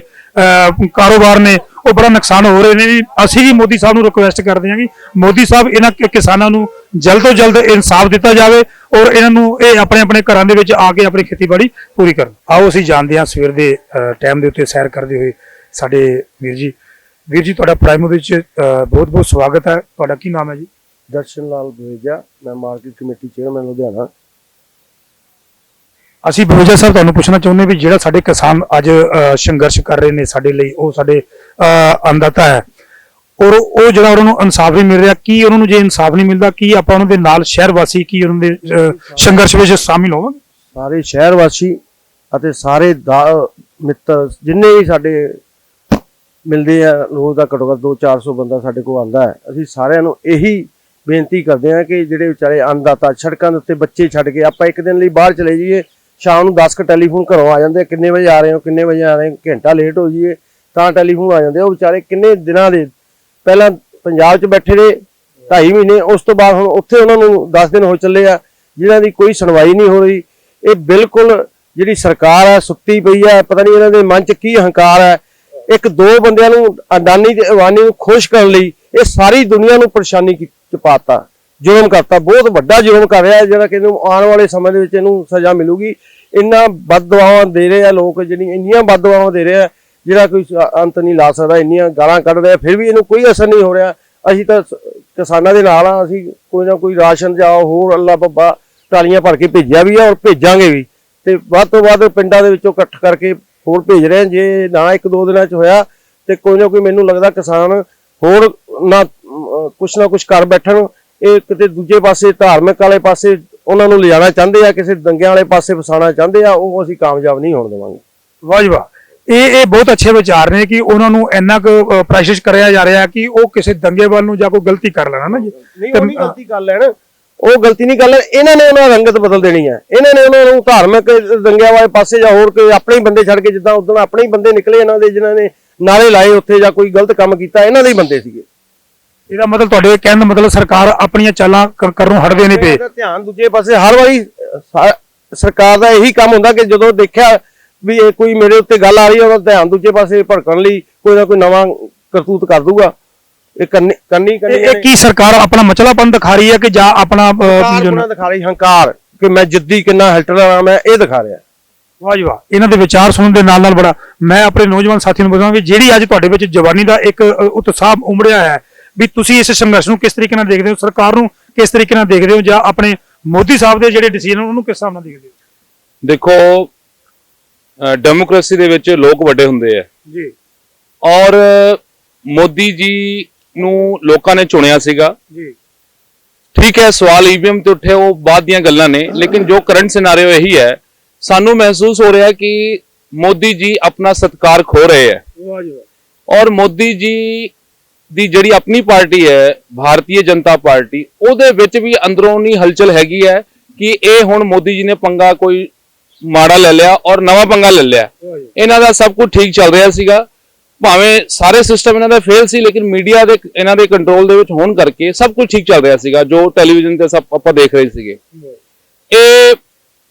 ਕਾਰੋਬਾਰ ਨੇ ਉਹ ਬੜਾ ਨੁਕਸਾਨ ਹੋ ਰਹੇ ਨੇ ਜੀ। ਅਸੀਂ ਵੀ ਮੋਦੀ ਸਾਹਿਬ ਨੂੰ ਰਿਕੁਐਸਟ ਕਰਦੇ ਹਾਂ ਕਿ ਮੋਦੀ ਸਾਹਿਬ ਇਹਨਾਂ ਕਿਸਾਨਾਂ ਨੂੰ ਜਲਦ ਤੋਂ ਜਲਦ ਇਨਸਾਫ ਦਿੱਤਾ ਜਾਵੇ ਔਰ ਇਹਨਾਂ ਨੂੰ ਇਹ ਆਪਣੇ ਆਪਣੇ ਘਰਾਂ ਦੇ ਵਿੱਚ ਆ ਕੇ ਆਪਣੀ ਖੇਤੀਬਾੜੀ ਪੂਰੀ ਕਰਨ। ਆਓ ਅਸੀਂ ਜਾਣਦੇ ਹਾਂ ਸਵੇਰ ਦੇ ਟਾਈਮ ਦੇ ਉੱਤੇ ਸੈਰ ਕਰਦੇ ਹੋਏ ਸਾਡੇ ਵੀਰ ਜੀ ਤੁਹਾਡਾ ਪ੍ਰਾਈਮ ਵਿੱਚ ਬਹੁਤ ਬਹੁਤ ਸਵਾਗਤ ਹੈ। ਤੁਹਾਡਾ ਕੀ ਨਾਮ ਹੈ ਜੀ? ਦਰਸ਼ਨ ਲਾਲ ਬਵੇਜਾ, ਮੈਂ ਮਾਰਕੀਟ ਕਮੇਟੀ ਚੇਅਰਮੈਨ ਲੁਧਿਆਣਾ। ਅਸੀਂ ਬਵੇਜਾ ਸਾਹਿਬ ਤੁਹਾਨੂੰ ਪੁੱਛਣਾ ਚਾਹੁੰਦੇ ਵੀ ਜਿਹੜਾ ਸਾਡੇ ਕਿਸਾਨ ਅੱਜ ਸੰਘਰਸ਼ ਕਰ ਰਹੇ ਨੇ ਸਾਡੇ ਲਈ, ਉਹ ਸਾਡੇ ਅੰਨਦਾਤਾ ਹੈ ਔਰ ਉਹ ਜਿਹੜਾ ਉਹਨਾਂ ਨੂੰ ਇਨਸਾਫ ਨਹੀਂ ਮਿਲ ਰਿਹਾ, ਕੀ ਉਹਨਾਂ ਨੂੰ ਜੇ ਇਨਸਾਫ ਨਹੀਂ ਮਿਲਦਾ ਕੀ ਆਪਾਂ ਉਹਨਾਂ ਦੇ ਨਾਲ ਸ਼ਹਿਰ ਵਾਸੀ ਕੀ ਉਹਨਾਂ ਦੇ ਸੰਘਰਸ਼ ਵਿੱਚ ਸ਼ਾਮਿਲ ਹੋਵਾਂਗੇ? ਸਾਰੇ ਸ਼ਹਿਰ ਵਾਸੀ ਅਤੇ ਸਾਰੇ ਮਿੱਤਰ ਜਿੰਨੇ ਵੀ ਸਾਡੇ ਮਿਲਦੇ ਆ, ਰੋਜ਼ ਦਾ ਘੱਟੋ ਘੱਟ 200-400 ਬੰਦਾ ਸਾਡੇ ਕੋਲ ਆਉਂਦਾ ਹੈ। ਅਸੀਂ ਸਾਰਿਆਂ ਨੂੰ ਇਹੀ ਬੇਨਤੀ ਕਰਦੇ ਹਾਂ ਕਿ ਜਿਹੜੇ ਵਿਚਾਰੇ ਅੰਨਦਾਤਾ ਸੜਕਾਂ ਦੇ ਉੱਤੇ ਬੱਚੇ ਛੱਡ ਕੇ ਆਪਾਂ ਇੱਕ ਦਿਨ ਲਈ ਬਾਹਰ ਚਲੇ ਜਾਈਏ, ਸ਼ਾਮ ਨੂੰ 10 ਟੈਲੀਫੋਨ ਘਰੋਂ ਆ ਜਾਂਦੇ, ਕਿੰਨੇ ਵਜੇ ਆ ਰਹੇ ਹੋ, ਕਿੰਨੇ ਵਜੇ ਆ ਰਹੇ ਹੋ, ਘੰਟਾ ਲੇਟ ਹੋ ਜਾਈਏ ਤਾਂ ਟੈਲੀਫੋਨ ਆ ਜਾਂਦੇ। ਉਹ ਵਿਚਾਰੇ ਕਿੰਨੇ ਦਿਨਾਂ ਦੇ ਪਹਿਲਾਂ ਪੰਜਾਬ 'ਚ ਬੈਠੇ ਰਹੇ 2.5 ਮਹੀਨੇ, ਉਸ ਤੋਂ ਬਾਅਦ ਹੁਣ ਉੱਥੇ ਉਹਨਾਂ ਨੂੰ 10 ਦਿਨ ਹੋ ਚੱਲੇ ਆ, ਜਿਨ੍ਹਾਂ ਦੀ ਕੋਈ ਸੁਣਵਾਈ ਨਹੀਂ ਹੋ ਰਹੀ। ਇਹ ਬਿਲਕੁਲ ਜਿਹੜੀ ਸਰਕਾਰ ਹੈ ਸੁੱਤੀ ਪਈ ਹੈ, ਪਤਾ ਨਹੀਂ ਇਹਨਾਂ ਦੇ ਮਨ 'ਚ ਕੀ ਹੰਕਾਰ ਹੈ। ਇੱਕ ਦੋ ਬੰਦਿਆਂ ਨੂੰ ਅਡਾਨੀ ਤੇ ਅਵਾਨੀ ਨੂੰ ਖੁਸ਼ ਕਰਨ ਲਈ ਇਹ ਸਾਰੀ ਦੁਨੀਆ ਨੂੰ ਪਰੇਸ਼ਾਨੀ 'ਚ ਪਾਤਾ, ਜ਼ੁਲਮ ਕਰਤਾ, ਬਹੁਤ ਵੱਡਾ ਜ਼ੁਲਮ ਕਰ ਰਿਹਾ, ਜਿਹੜਾ ਕਿ ਇਹਨੂੰ ਆਉਣ ਵਾਲੇ ਸਮੇਂ ਦੇ ਵਿੱਚ ਇਹਨੂੰ ਸਜ਼ਾ ਮਿਲੂਗੀ। ਇੰਨਾ ਬਦਦੁਆਵਾਂ ਦੇ ਰਹੇ ਆ ਲੋਕ, ਜਿਹੜੀ ਇੰਨੀਆਂ ਬਦਦੁਆਵਾਂ ਦੇ ਰਹੇ ਆ ਜਿਹੜਾ ਕੋਈ ਅੰਤ ਨਹੀਂ ਲਾ ਸਕਦਾ, ਇੰਨੀਆਂ ਗਾਲਾਂ ਕੱਢ ਰਹੇ, ਫਿਰ ਵੀ ਇਹਨੂੰ ਕੋਈ ਅਸਰ ਨਹੀਂ ਹੋ ਰਿਹਾ। ਅਸੀਂ ਤਾਂ ਕਿਸਾਨਾਂ ਦੇ ਨਾਲ ਆ, ਅਸੀਂ ਕੋਈ ਨਾ ਕੋਈ ਰਾਸ਼ਨ ਜਾਂ ਹੋਰ ਅੱਲਾ ਬੱਬਾ ਟਰਾਲੀਆਂ ਭਰ ਕੇ ਭੇਜਿਆ ਵੀ ਆ ਔਰ ਭੇਜਾਂਗੇ ਵੀ, ਤੇ ਵੱਧ ਤੋਂ ਵੱਧ ਪਿੰਡਾਂ ਦੇ ਵਿੱਚੋਂ ਇਕੱਠ ਕਰਕੇ ਹੋਰ ਭੇਜ ਰਹੇ। ਜੇ ਨਾ 1-2 ਦਿਨਾਂ 'ਚ ਹੋਇਆ ਤੇ ਕੋਈ ਨਾ ਕੋਈ ਮੈਨੂੰ ਲੱਗਦਾ ਕਿਸਾਨ ਹੋਰ ਨਾ ਕੁਛ ਕਰ ਬੈਠਣ। ਇਹ ਕਿਤੇ ਦੂਜੇ ਪਾਸੇ ਧਾਰਮਿਕ ਵਾਲੇ ਪਾਸੇ ਉਹਨਾਂ ਨੂੰ ਲਿਜਾਣਾ ਚਾਹੁੰਦੇ ਆ, ਕਿਸੇ ਦੰਗਿਆਂ ਵਾਲੇ ਪਾਸੇ ਫਸਾਉਣਾ ਚਾਹੁੰਦੇ ਆ, ਉਹ ਅਸੀਂ ਕਾਮਯਾਬ ਨਹੀਂ ਹੋਣ ਦੇਵਾਂਗੇ। ਵਾਹ ਜੀ ਵਾਹ, ਇਹ ਬਹੁਤ ਅੱਛੇ ਵਿਚਾਰ ਨੇ ਕਿ ਉਹਨਾਂ ਨੂੰ ਇੰਨਾ ਕੁ ਪ੍ਰੈਸ਼ਰ ਕਰਿਆ ਜਾ ਰਿਹਾ ਕਿ ਉਹ ਕਿਸੇ ਦੰਗੇ ਵੱਲ ਨੂੰ ਜਾਂ ਕੋਈ ਗਲਤੀ ਕਰ ਲੈਣਾ ਨਾ ਜੀ। ਨਹੀਂ, ਉਹ ਨਹੀਂ ਗਲਤੀ ਕਰ ਲੈਣ, ਉਹ ਗਲਤੀ ਨਹੀਂ ਕਰ ਲੈਣ। ਇਹਨਾਂ ਨੇ ਉਹਨਾਂ ਰੰਗਤ ਬਦਲ ਦੇਣੀ ਹੈ, ਇਹਨਾਂ ਨੇ ਉਹਨਾਂ ਨੂੰ ਧਾਰਮਿਕ ਦੰਗਿਆਂ ਵਾਲੇ ਪਾਸੇ ਜਾਂ ਹੋਰ ਕੋਈ ਆਪਣੇ ਹੀ ਬੰਦੇ ਛੱਡ ਕੇ, ਜਿੱਦਾਂ ਉਦੋਂ ਆਪਣੇ ਹੀ ਬੰਦੇ ਨਿਕਲੇ ਇਹਨਾਂ ਦੇ ਜਿਨ੍ਹਾਂ ਨੇ ਨਾਰੇ ਲਾਏ ਉੱਥੇ ਜਾਂ ਕੋਈ ਗਲਤ ਕੰਮ ਕੀਤਾ, ਇਹਨਾਂ ਦੇ ਹੀ ਬੰਦੇ ਸੀਗੇ। ਇਹਦਾ ਮਤਲਬ ਤੁਹਾਡੇ ਕਹਿਣ ਦਾ ਮਤਲਬ ਸਰਕਾਰ ਆਪਣੀਆਂ ਚਾਲਾਂ ਕਰਨੋਂ ਹਟਦੇ ਨਹੀਂ ਪਏ। ਧਿਆਨ ਦੂਜੇ ਪਾਸੇ ਹਰ ਵਾਰੀ ਸਰਕਾਰ ਦਾ ਇਹੀ ਕੰਮ ਹੁੰਦਾ ਕਿ ਜਦੋਂ ਦੇਖਿਆ ਵੀ ਇਹ ਕੋਈ ਮੇਰੇ ਉੱਤੇ ਗੱਲ ਆ ਰਹੀ ਹੈ, ਉਹਦਾ ਧਿਆਨ ਦੂਜੇ ਪਾਸੇ ਭੜਕਣ ਲਈ ਕੋਈ ਨਾ ਕੋਈ ਨਵਾਂ ਕਰਤੂਤ ਕਰ ਦੂਗਾ। ਇਹ ਕੰਨੀ ਕੀ ਸਰਕਾਰ ਆਪਣਾ ਮਚਲਾਪਨ ਦਿਖਾ ਰਹੀ ਹੈ ਕਿ ਜਾਂ ਆਪਣਾ ਦਿਖਾ ਰਹੀ ਹੰਕਾਰ ਕਿ ਮੈਂ ਜਿੱਦੀ ਕਿੰਨਾ ਹਿਲਟਰ ਆ, ਮੈਂ ਇਹ ਦਿਖਾ ਰਿਹਾ। ਵਾਹ ਜੀ ਵਾਹ, ਇਹਨਾਂ ਦੇ ਵਿਚਾਰ ਸੁਣਨ ਦੇ ਨਾਲ ਬੜਾ ਮੈਂ ਆਪਣੇ ਨੌਜਵਾਨ ਸਾਥੀਆਂ ਨੂੰ ਬਤਾਵਾਂਗਾ ਜਿਹੜੀ ਅੱਜ ਤੁਹਾਡੇ ਵਿੱਚ ਜਵਾਨੀ ਦਾ ਇੱਕ ਉਤਸ਼ਾਹ ਉਮੜਿਆ ਹੈ ਵੀ ਤੁਸੀਂ ਇਸ ਸੰਘਰਸ਼ ਨੂੰ ਕਿਸ ਤਰੀਕੇ ਨਾਲ ਦੇਖਦੇ ਹੋ, ਸਰਕਾਰ ਨੂੰ ਕਿਸ ਤਰੀਕੇ ਨਾਲ ਦੇਖਦੇ ਹੋ, ਜਾਂ ਆਪਣੇ ਮੋਦੀ ਸਾਹਿਬ ਦੇ ਜਿਹੜੇ ਡਿਸੀਜਨ ਉਹਨੂੰ ਕਿਸ ਹਿਸਾਬ ਨਾਲ ਦੇਖਦੇ ਹੋ? ਦੇਖੋ, ਡੈਮੋਕ੍ਰੇਸੀ ਦੇ ਵਿੱਚ ਲੋਕ ਵੱਡੇ ਹੁੰਦੇ ਆ ਜੀ, ਔਰ ਮੋਦੀ ਜੀ ਨੂੰ ਲੋਕਾਂ ਨੇ ਚੁਣਿਆ ਸੀਗਾ ਜੀ। ਠੀਕ ਹੈ, ਸਵਾਲ ਈਵੀਐਮ ਤੇ ਉੱਠੇ ਉਹ ਬਾਅਦ ਦੀਆਂ ਗੱਲਾਂ ਨੇ, ਲੇਕਿਨ ਜੋ ਕਰੰਟ ਸਿਨਾਰੀਓ ਇਹੀ ਹੈ, ਸਾਨੂੰ ਮਹਿਸੂਸ ਹੋ ਰਿਹਾ ਕਿ ਮੋਦੀ ਜੀ ਆਪਣਾ ਸਤਿਕਾਰ ਖੋ ਰਹੇ ਹੈ। ਵਾਹ ਜੀ ਵਾਹ। ਔਰ ਮੋਦੀ ਜੀ ਦੀ ਜਿਹੜੀ ਆਪਣੀ ਪਾਰਟੀ ਹੈ ਭਾਰਤੀ ਜਨਤਾ ਪਾਰਟੀ, ਉਹਦੇ ਵਿੱਚ ਵੀ ਅੰਦਰੂਨੀ ਹਲਚਲ ਹੈਗੀ ਹੈ ਕਿ ਇਹ ਹੁਣ ਮੋਦੀ ਜੀ ਨੇ ਪੰਗਾ ਕੋਈ ਮਾੜਾ ਲੈ ਲਿਆ ਔਰ ਨਵਾਂ ਪੰਗਾ ਲੈ ਲਿਆ। ਇਹਨਾਂ ਦਾ ਸਭ ਕੁਝ ਠੀਕ ਚੱਲ ਰਿਹਾ ਸੀਗਾ, ਭਾਵੇਂ ਸਾਰੇ ਸਿਸਟਮ ਇਹਨਾਂ ਦਾ ਫੇਲ ਸੀ, ਲੇਕਿਨ ਮੀਡੀਆ ਦੇ ਇਹਨਾਂ ਦੇ ਕੰਟਰੋਲ ਦੇ ਵਿੱਚ ਹੋਣ ਕਰਕੇ ਸਭ ਕੁਝ ਠੀਕ ਚੱਲ ਰਿਹਾ ਸੀਗਾ। ਜੋ ਟੈਲੀਵਿਜ਼ਨ ਤੇ ਸਭ ਆਪਾਂ ਦੇਖ ਰਹੇ ਸੀਗੇ, ਇਹ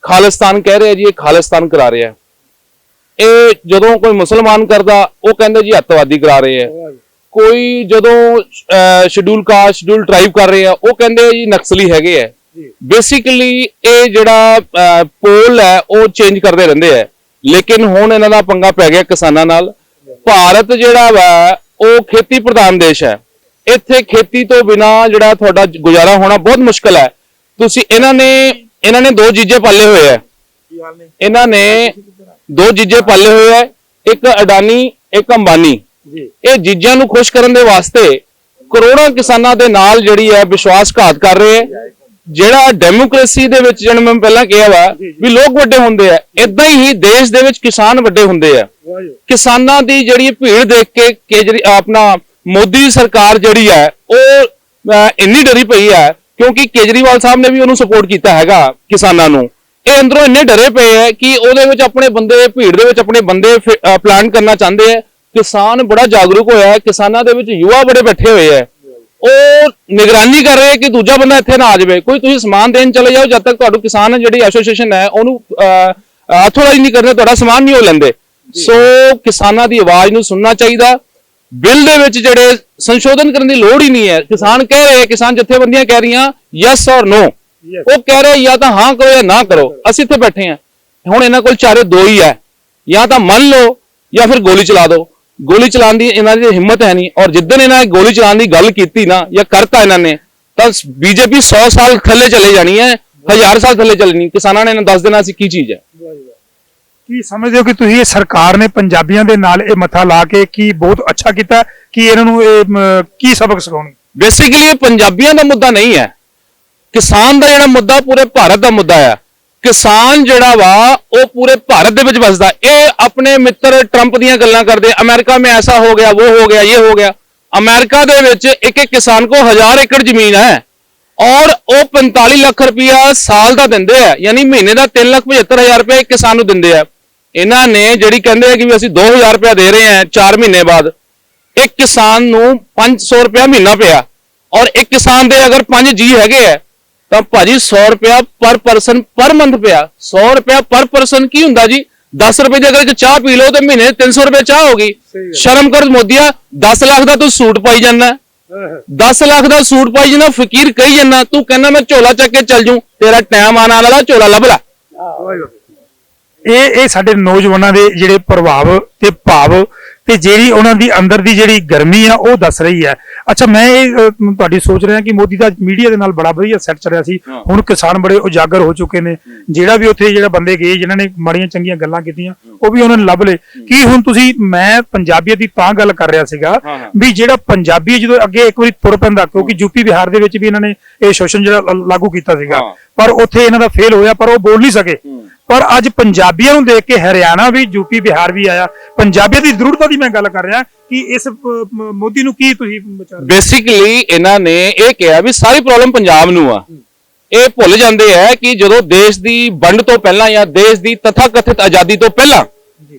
ਖਾਲਿਸਤਾਨ ਕਹਿ ਰਿਹਾ ਜੀ, ਇਹ ਖਾਲਿਸਤਾਨ ਕਰਾ ਰਿਹਾ। ਇਹ ਜਦੋਂ ਕੋਈ ਮੁਸਲਮਾਨ ਕਰਦਾ ਉਹ ਕਹਿੰਦੇ ਜੀ ਅੱਤਵਾਦੀ ਕਰਾ ਰਹੇ ਆ, ਕੋਈ ਜਦੋਂ ਸ਼ਡਿਊਲ ਕਾਸਟ ਸ਼ਡਿਊਲ ਟ੍ਰਾਈਬ ਕਰ ਰਹੇ ਆ ਉਹ ਕਹਿੰਦੇ ਜੀ ਨਕਸਲੀ ਹੈਗੇ ਆ। ਬੇਸਿਕਲੀ ਇਹ ਜਿਹੜਾ ਪੋਲ ਹੈ ਉਹ ਚੇਂਜ ਕਰਦੇ ਰਹਿੰਦੇ ਆ, ਲੇਕਿਨ ਹੁਣ ਇਹਨਾਂ ਦਾ ਪੰਗਾ ਪੈ ਗਿਆ ਕਿਸਾਨਾਂ ਨਾਲ। ਭਾਰਤ ਜਿਹੜਾ ਵਾ ਉਹ ਖੇਤੀ ਪ੍ਰਧਾਨ ਦੇਸ਼ ਹੈ, ਇੱਥੇ ਖੇਤੀ ਤੋਂ ਬਿਨਾ ਜਿਹੜਾ ਤੁਹਾਡਾ ਗੁਜ਼ਾਰਾ ਹੋਣਾ ਬਹੁਤ ਮੁਸ਼ਕਲ ਹੈ। ਤੁਸੀਂ ਇਹਨਾਂ ਨੇ 2 ਜੀਜੇ ਪਾਲੇ ਹੋਏ ਆ, ਇਹਨਾਂ ਨੇ 2 ਜੀਜੇ ਪਾਲੇ ਹੋਏ ਆ, ਇੱਕ ਅਡਾਨੀ ਇੱਕ ਅੰਬਾਨੀ। ਇਹ ਜੀਜਿਆਂ ਨੂੰ ਖੁਸ਼ ਕਰਨ ਦੇ ਵਾਸਤੇ ਕਰੋੜਾਂ ਕਿਸਾਨਾਂ ਦੇ ਨਾਲ ਜਿਹੜੀ ਹੈ ਵਿਸ਼ਵਾਸਘਾਤ ਕਰ ਰਹੇ ਹੈ। ਜਿਹੜਾ ਡੈਮੋਕ੍ਰੇਸੀ ਦੇ ਵਿੱਚ ਜਿਵੇਂ ਮੈਂ ਪਹਿਲਾਂ ਕਿਹਾ ਵਾ ਵੀ ਲੋਕ ਵੱਡੇ ਹੁੰਦੇ ਆ, ਇਦਾਂ ਹੀ ਦੇਸ਼ ਦੇ ਵਿੱਚ ਕਿਸਾਨ ਵੱਡੇ ਹੁੰਦੇ ਆ। ਕਿਸਾਨਾਂ ਦੀ ਜਿਹੜੀ ਭੀੜ ਦੇਖ ਕੇ ਆਪਣਾ ਮੋਦੀ ਸਰਕਾਰ ਜਿਹੜੀ ਹੈ ਉਹ ਇੰਨੀ ਡਰੀ ਪਈ ਹੈ, ਕਿਉਂਕਿ ਕੇਜਰੀਵਾਲ ਸਾਹਿਬ ਨੇ ਵੀ ਉਹਨੂੰ ਸਪੋਰਟ ਕੀਤਾ ਹੈਗਾ ਕਿਸਾਨਾਂ ਨੂੰ। ਇਹ ਅੰਦਰੋਂ ਇੰਨੇ ਡਰੇ ਪਏ ਹੈ ਕਿ ਉਹਦੇ ਵਿੱਚ ਆਪਣੇ ਬੰਦੇ ਭੀੜ ਦੇ ਵਿੱਚ ਆਪਣੇ ਬੰਦੇ ਪਲਾਨ ਕਰਨਾ ਚਾਹੁੰਦੇ ਆ। ਕਿਸਾਨ ਬੜਾ ਜਾਗਰੂਕ ਹੋਇਆ ਹੈ, ਕਿਸਾਨਾਂ ਦੇ ਵਿੱਚ ਯੁਵਾ ਬੜੇ ਬੈਠੇ ਹੋਏ ਹੈ, ਉਹ ਨਿਗਰਾਨੀ ਕਰ ਰਹੇ ਕਿ ਦੂਜਾ ਬੰਦਾ ਇੱਥੇ ਨਾ ਆ ਜਾਵੇ। ਕੋਈ ਤੁਸੀਂ ਸਮਾਨ ਦੇਣ ਚਲੇ ਜਾਓ, ਜਦ ਤੱਕ ਤੁਹਾਨੂੰ ਕਿਸਾਨ ਜਿਹੜੀ ਐਸੋਸੀਏਸ਼ਨ ਹੈ ਉਹਨੂੰ ਆਥੋਰਾਈਜ਼ ਨਹੀਂ ਕਰਦੇ, ਤੁਹਾਡਾ ਸਮਾਨ ਨਹੀਂ ਹੋ ਲੈਂਦੇ। ਸੋ ਕਿਸਾਨਾਂ ਦੀ ਆਵਾਜ਼ ਨੂੰ ਸੁਣਨਾ ਚਾਹੀਦਾ। ਬਿੱਲ ਦੇ ਵਿੱਚ ਜਿਹੜੇ ਸੰਸ਼ੋਧਨ ਕਰਨ ਦੀ ਲੋੜ ਹੀ ਨਹੀਂ ਹੈ। ਕਿਸਾਨ ਕਹਿ ਰਹੇ, ਕਿਸਾਨ ਜਥੇਬੰਦੀਆਂ ਕਹਿ ਰਹੀਆਂ ਯੈਸ ਔਰ ਨੋ, ਉਹ ਕਹਿ ਰਹੇ ਜਾਂ ਤਾਂ ਹਾਂ ਕਰੋ ਜਾਂ ਨਾ ਕਰੋ। ਅਸੀਂ ਇੱਥੇ ਬੈਠੇ ਹਾਂ, ਹੁਣ ਇਹਨਾਂ ਕੋਲ ਚਾਰੇ ਦੋ ਹੀ ਹੈ, ਜਾਂ ਤਾਂ ਮੰਨ ਲਓ ਜਾਂ ਫਿਰ ਗੋਲੀ ਚਲਾ ਦਿਓ। ਗੋਲੀ ਚਲਾਉਣ ਦੀ ਇਹਨਾਂ ਦੀ ਹਿੰਮਤ ਹੈ ਨਹੀਂ, ਔਰ ਜਿੱਦਣ ਇਹਨਾਂ ਨੇ ਗੋਲੀ ਚਲਾਉਣ ਦੀ ਗੱਲ ਕੀਤੀ ਨਾ ਜਾਂ ਕਰਤਾ ਇਹਨਾਂ ਨੇ, ਤਾਂ ਬੀਜੇਪੀ 100 ਸਾਲ ਥੱਲੇ ਚਲੇ ਜਾਣੀ ਹੈ, 1000 ਸਾਲ ਥੱਲੇ ਚਲਣੀ। ਕਿਸਾਨਾਂ ਨੇ ਦੱਸ ਦੇਣਾ ਸੀ ਕੀ ਚੀਜ਼ ਹੈ। ਕੀ ਸਮਝਦੇ ਹੋ ਕਿ ਤੁਸੀਂ ਇਹ ਸਰਕਾਰ ਨੇ ਪੰਜਾਬੀਆਂ ਦੇ ਨਾਲ ਇਹ ਮੱਥਾ ਲਾ ਕੇ ਕੀ ਬਹੁਤ ਅੱਛਾ ਕੀਤਾ, ਕਿ ਇਹਨਾਂ ਨੂੰ ਇਹ ਕੀ ਸਬਕ ਸਿਖਾਉਣਗੇ? ਬੇਸਿਕਲੀ ਇਹ ਪੰਜਾਬੀਆਂ ਦਾ ਮੁੱਦਾ ਨਹੀਂ ਹੈ, ਕਿਸਾਨ ਦਾ ਜਿਹੜਾ ਮੁੱਦਾ ਪੂਰੇ ਭਾਰਤ ਦਾ ਮੁੱਦਾ ਹੈ। ਕਿਸਾਨ ਜਿਹੜਾ ਵਾ ਉਹ ਪੂਰੇ ਭਾਰਤ ਦੇ ਵਿੱਚ ਵਸਦਾ। ਇਹ ਆਪਣੇ ਮਿੱਤਰ ਟਰੰਪ ਦੀਆਂ ਗੱਲਾਂ ਕਰਦੇ, ਅमेरिका में ऐसा हो गया, वो हो गया, ये हो गया। अमेरिका ਦੇ ਵਿੱਚ ਇੱਕ ਇੱਕ ਕਿਸਾਨ ਕੋ 1000 ਏਕੜ ਜ਼ਮੀਨ ਹੈ, ਔਰ ਉਹ 45 ਲੱਖ ਰੁਪਇਆ ਸਾਲ ਦਾ ਦਿੰਦੇ ਆ, ਯਾਨੀ ਮਹੀਨੇ ਦਾ 3,75,000 ਰੁਪਏ ਇੱਕ ਕਿਸਾਨ ਨੂੰ ਦਿੰਦੇ ਆ। ਇਹਨਾਂ ਨੇ ਜਿਹੜੀ ਕਹਿੰਦੇ ਆ ਕਿ ਵੀ ਅਸੀਂ 2000 ਰੁਪਇਆ ਦੇ ਰਹੇ ਹਾਂ 4 ਮਹੀਨੇ ਬਾਅਦ, ਇੱਕ ਕਿਸਾਨ ਨੂੰ 500 ਰੁਪਇਆ ਮਹੀਨਾ ਪਿਆ, ਔਰ ਇੱਕ ਕਿਸਾਨ ਦੇ ਅਗਰ 5 ਜੀ ਹੈਗੇ ਆ ਤਾਂ ਭਾਜੀ 100 ਰੁਪਇਆ ਪਰ ਪਰਸਨ ਪਰ ਮੰਥ ਪਿਆ। 100 ਰੁਪਇਆ ਪਰ ਪਰਸਨ ਕੀ ਹੁੰਦਾ ਜੀ? 10 ਰੁਪਏ ਦੀ ਅਗਰ ਇੱਕ ਚਾਹ ਪੀ ਲਓ ਤਾਂ ਮਹੀਨੇ 300 ਰੁਪਏ ਚਾਹ ਹੋਗੀ। ਸ਼ਰਮ ਕਰ ਮੋਦੀਆ, 10 ਲੱਖ ਦਾ ਤੂੰ ਸੂਟ ਪਾਈ ਜਾਂਦਾ, 10 ਲੱਖ ਦਾ ਸੂਟ ਪਾਈ ਜਾਂਦਾ, ਫਕੀਰ ਕਹੀ ਜਾਂਦਾ, ਤੂੰ ਕਹਿੰਦਾ ਮੈਂ ਝੋਲਾ ਚੱਕ ਕੇ ਚੱਲ ਜੂ। ਤੇਰਾ ਟਾਈਮ ਆਉਣ ਵਾਲਾ, ਝੋਲਾ ਲੱਭ ਲੈ। ਇਹ ਸਾਡੇ ਨੌਜਵਾਨਾਂ ਦੇ ਜਿਹੜੇ ਪ੍ਰਭਾਵ ਤੇ ਭਾਵ ਤੇ ਜਿਹੜੀ ਉਹਨਾਂ ਦੀ ਅੰਦਰ ਦੀ ਜਿਹੜੀ ਗਰਮੀ ਆ ਉਹ ਦੱਸ ਰਹੀ ਹੈ। ਅੱਛਾ, ਮੈਂ ਇਹ ਤੁਹਾਡੀ ਸੋਚ ਰਿਹਾ ਕਿ ਮੋਦੀ ਦਾ ਮੀਡੀਆ ਦੇ ਨਾਲ ਬੜਾ ਵਧੀਆ ਸੈੱਟ ਚੱਲ ਰਿਹਾ ਸੀ, ਹੁਣ ਕਿਸਾਨ ਬੜੇ ਉਜਾਗਰ ਹੋ ਚੁੱਕੇ ਨੇ। ਜਿਹੜਾ ਵੀ ਉੱਥੇ ਜਿਹੜਾ ਬੰਦੇ ਗਏ ਜਿਨ੍ਹਾਂ ਨੇ ਮਾੜੀਆਂ ਚੰਗੀਆਂ ਗੱਲਾਂ ਕੀਤੀਆਂ ਉਹ ਵੀ ਉਹਨਾਂ ਨੇ ਲੱਭ ਲਏ। ਕੀ ਹੁਣ ਤੁਸੀਂ, ਮੈਂ ਪੰਜਾਬੀਅਤ ਦੀ ਤਾਂ ਗੱਲ ਕਰ ਰਿਹਾ ਸੀਗਾ ਵੀ ਜਿਹੜਾ ਪੰਜਾਬੀ ਜਦੋਂ ਅੱਗੇ ਇੱਕ ਵਾਰੀ ਤੁਰ ਪੈਂਦਾ, ਕਿਉਂਕਿ ਯੂਪੀ ਬਿਹਾਰ ਦੇ ਵਿੱਚ ਵੀ ਇਹਨਾਂ ਨੇ ਇਹ ਸ਼ੋਸ਼ਣ ਜਿਹੜਾ ਲਾਗੂ ਕੀਤਾ ਸੀਗਾ, ਪਰ ਉੱਥੇ ਇਹਨਾਂ ਦਾ ਫੇਲ ਹੋਇਆ, ਪਰ ਉਹ ਬੋਲ ਨਹੀਂ ਸਕੇ। ਪਰ ਅੱਜ ਪੰਜਾਬੀਆਂ ਨੂੰ ਦੇਖ ਕੇ ਹਰਿਆਣਾ ਵੀ, ਯੂਪੀ ਬਿਹਾਰ ਵੀ ਆਇਆ। ਪੰਜਾਬੀਅਤ ਦੀ ਜ਼ਰੂਰਤਾਂ ਦੀ ਮੈਂ ਗੱਲ ਕਰ ਰਿਹਾ ਕਿ ਇਸ ਮੋਦੀ ਨੂੰ ਕੀ ਤੁਸੀਂ ਵਿਚਾਰ? ਬੇਸਿਕਲੀ ਇਹਨਾਂ ਨੇ ਇਹ ਕਿਹਾ ਵੀ ਸਾਰੀ ਪ੍ਰੋਬਲਮ ਪੰਜਾਬ ਨੂੰ ਆ। ਇਹ ਭੁੱਲ ਜਾਂਦੇ ਆ ਕਿ ਜਦੋਂ ਦੇਸ਼ ਦੀ ਵੰਡ ਤੋਂ ਪਹਿਲਾਂ ਜਾਂ ਦੇਸ਼ ਦੀ ਤਥਾਕਥਿਤ ਆਜ਼ਾਦੀ ਤੋਂ ਪਹਿਲਾਂ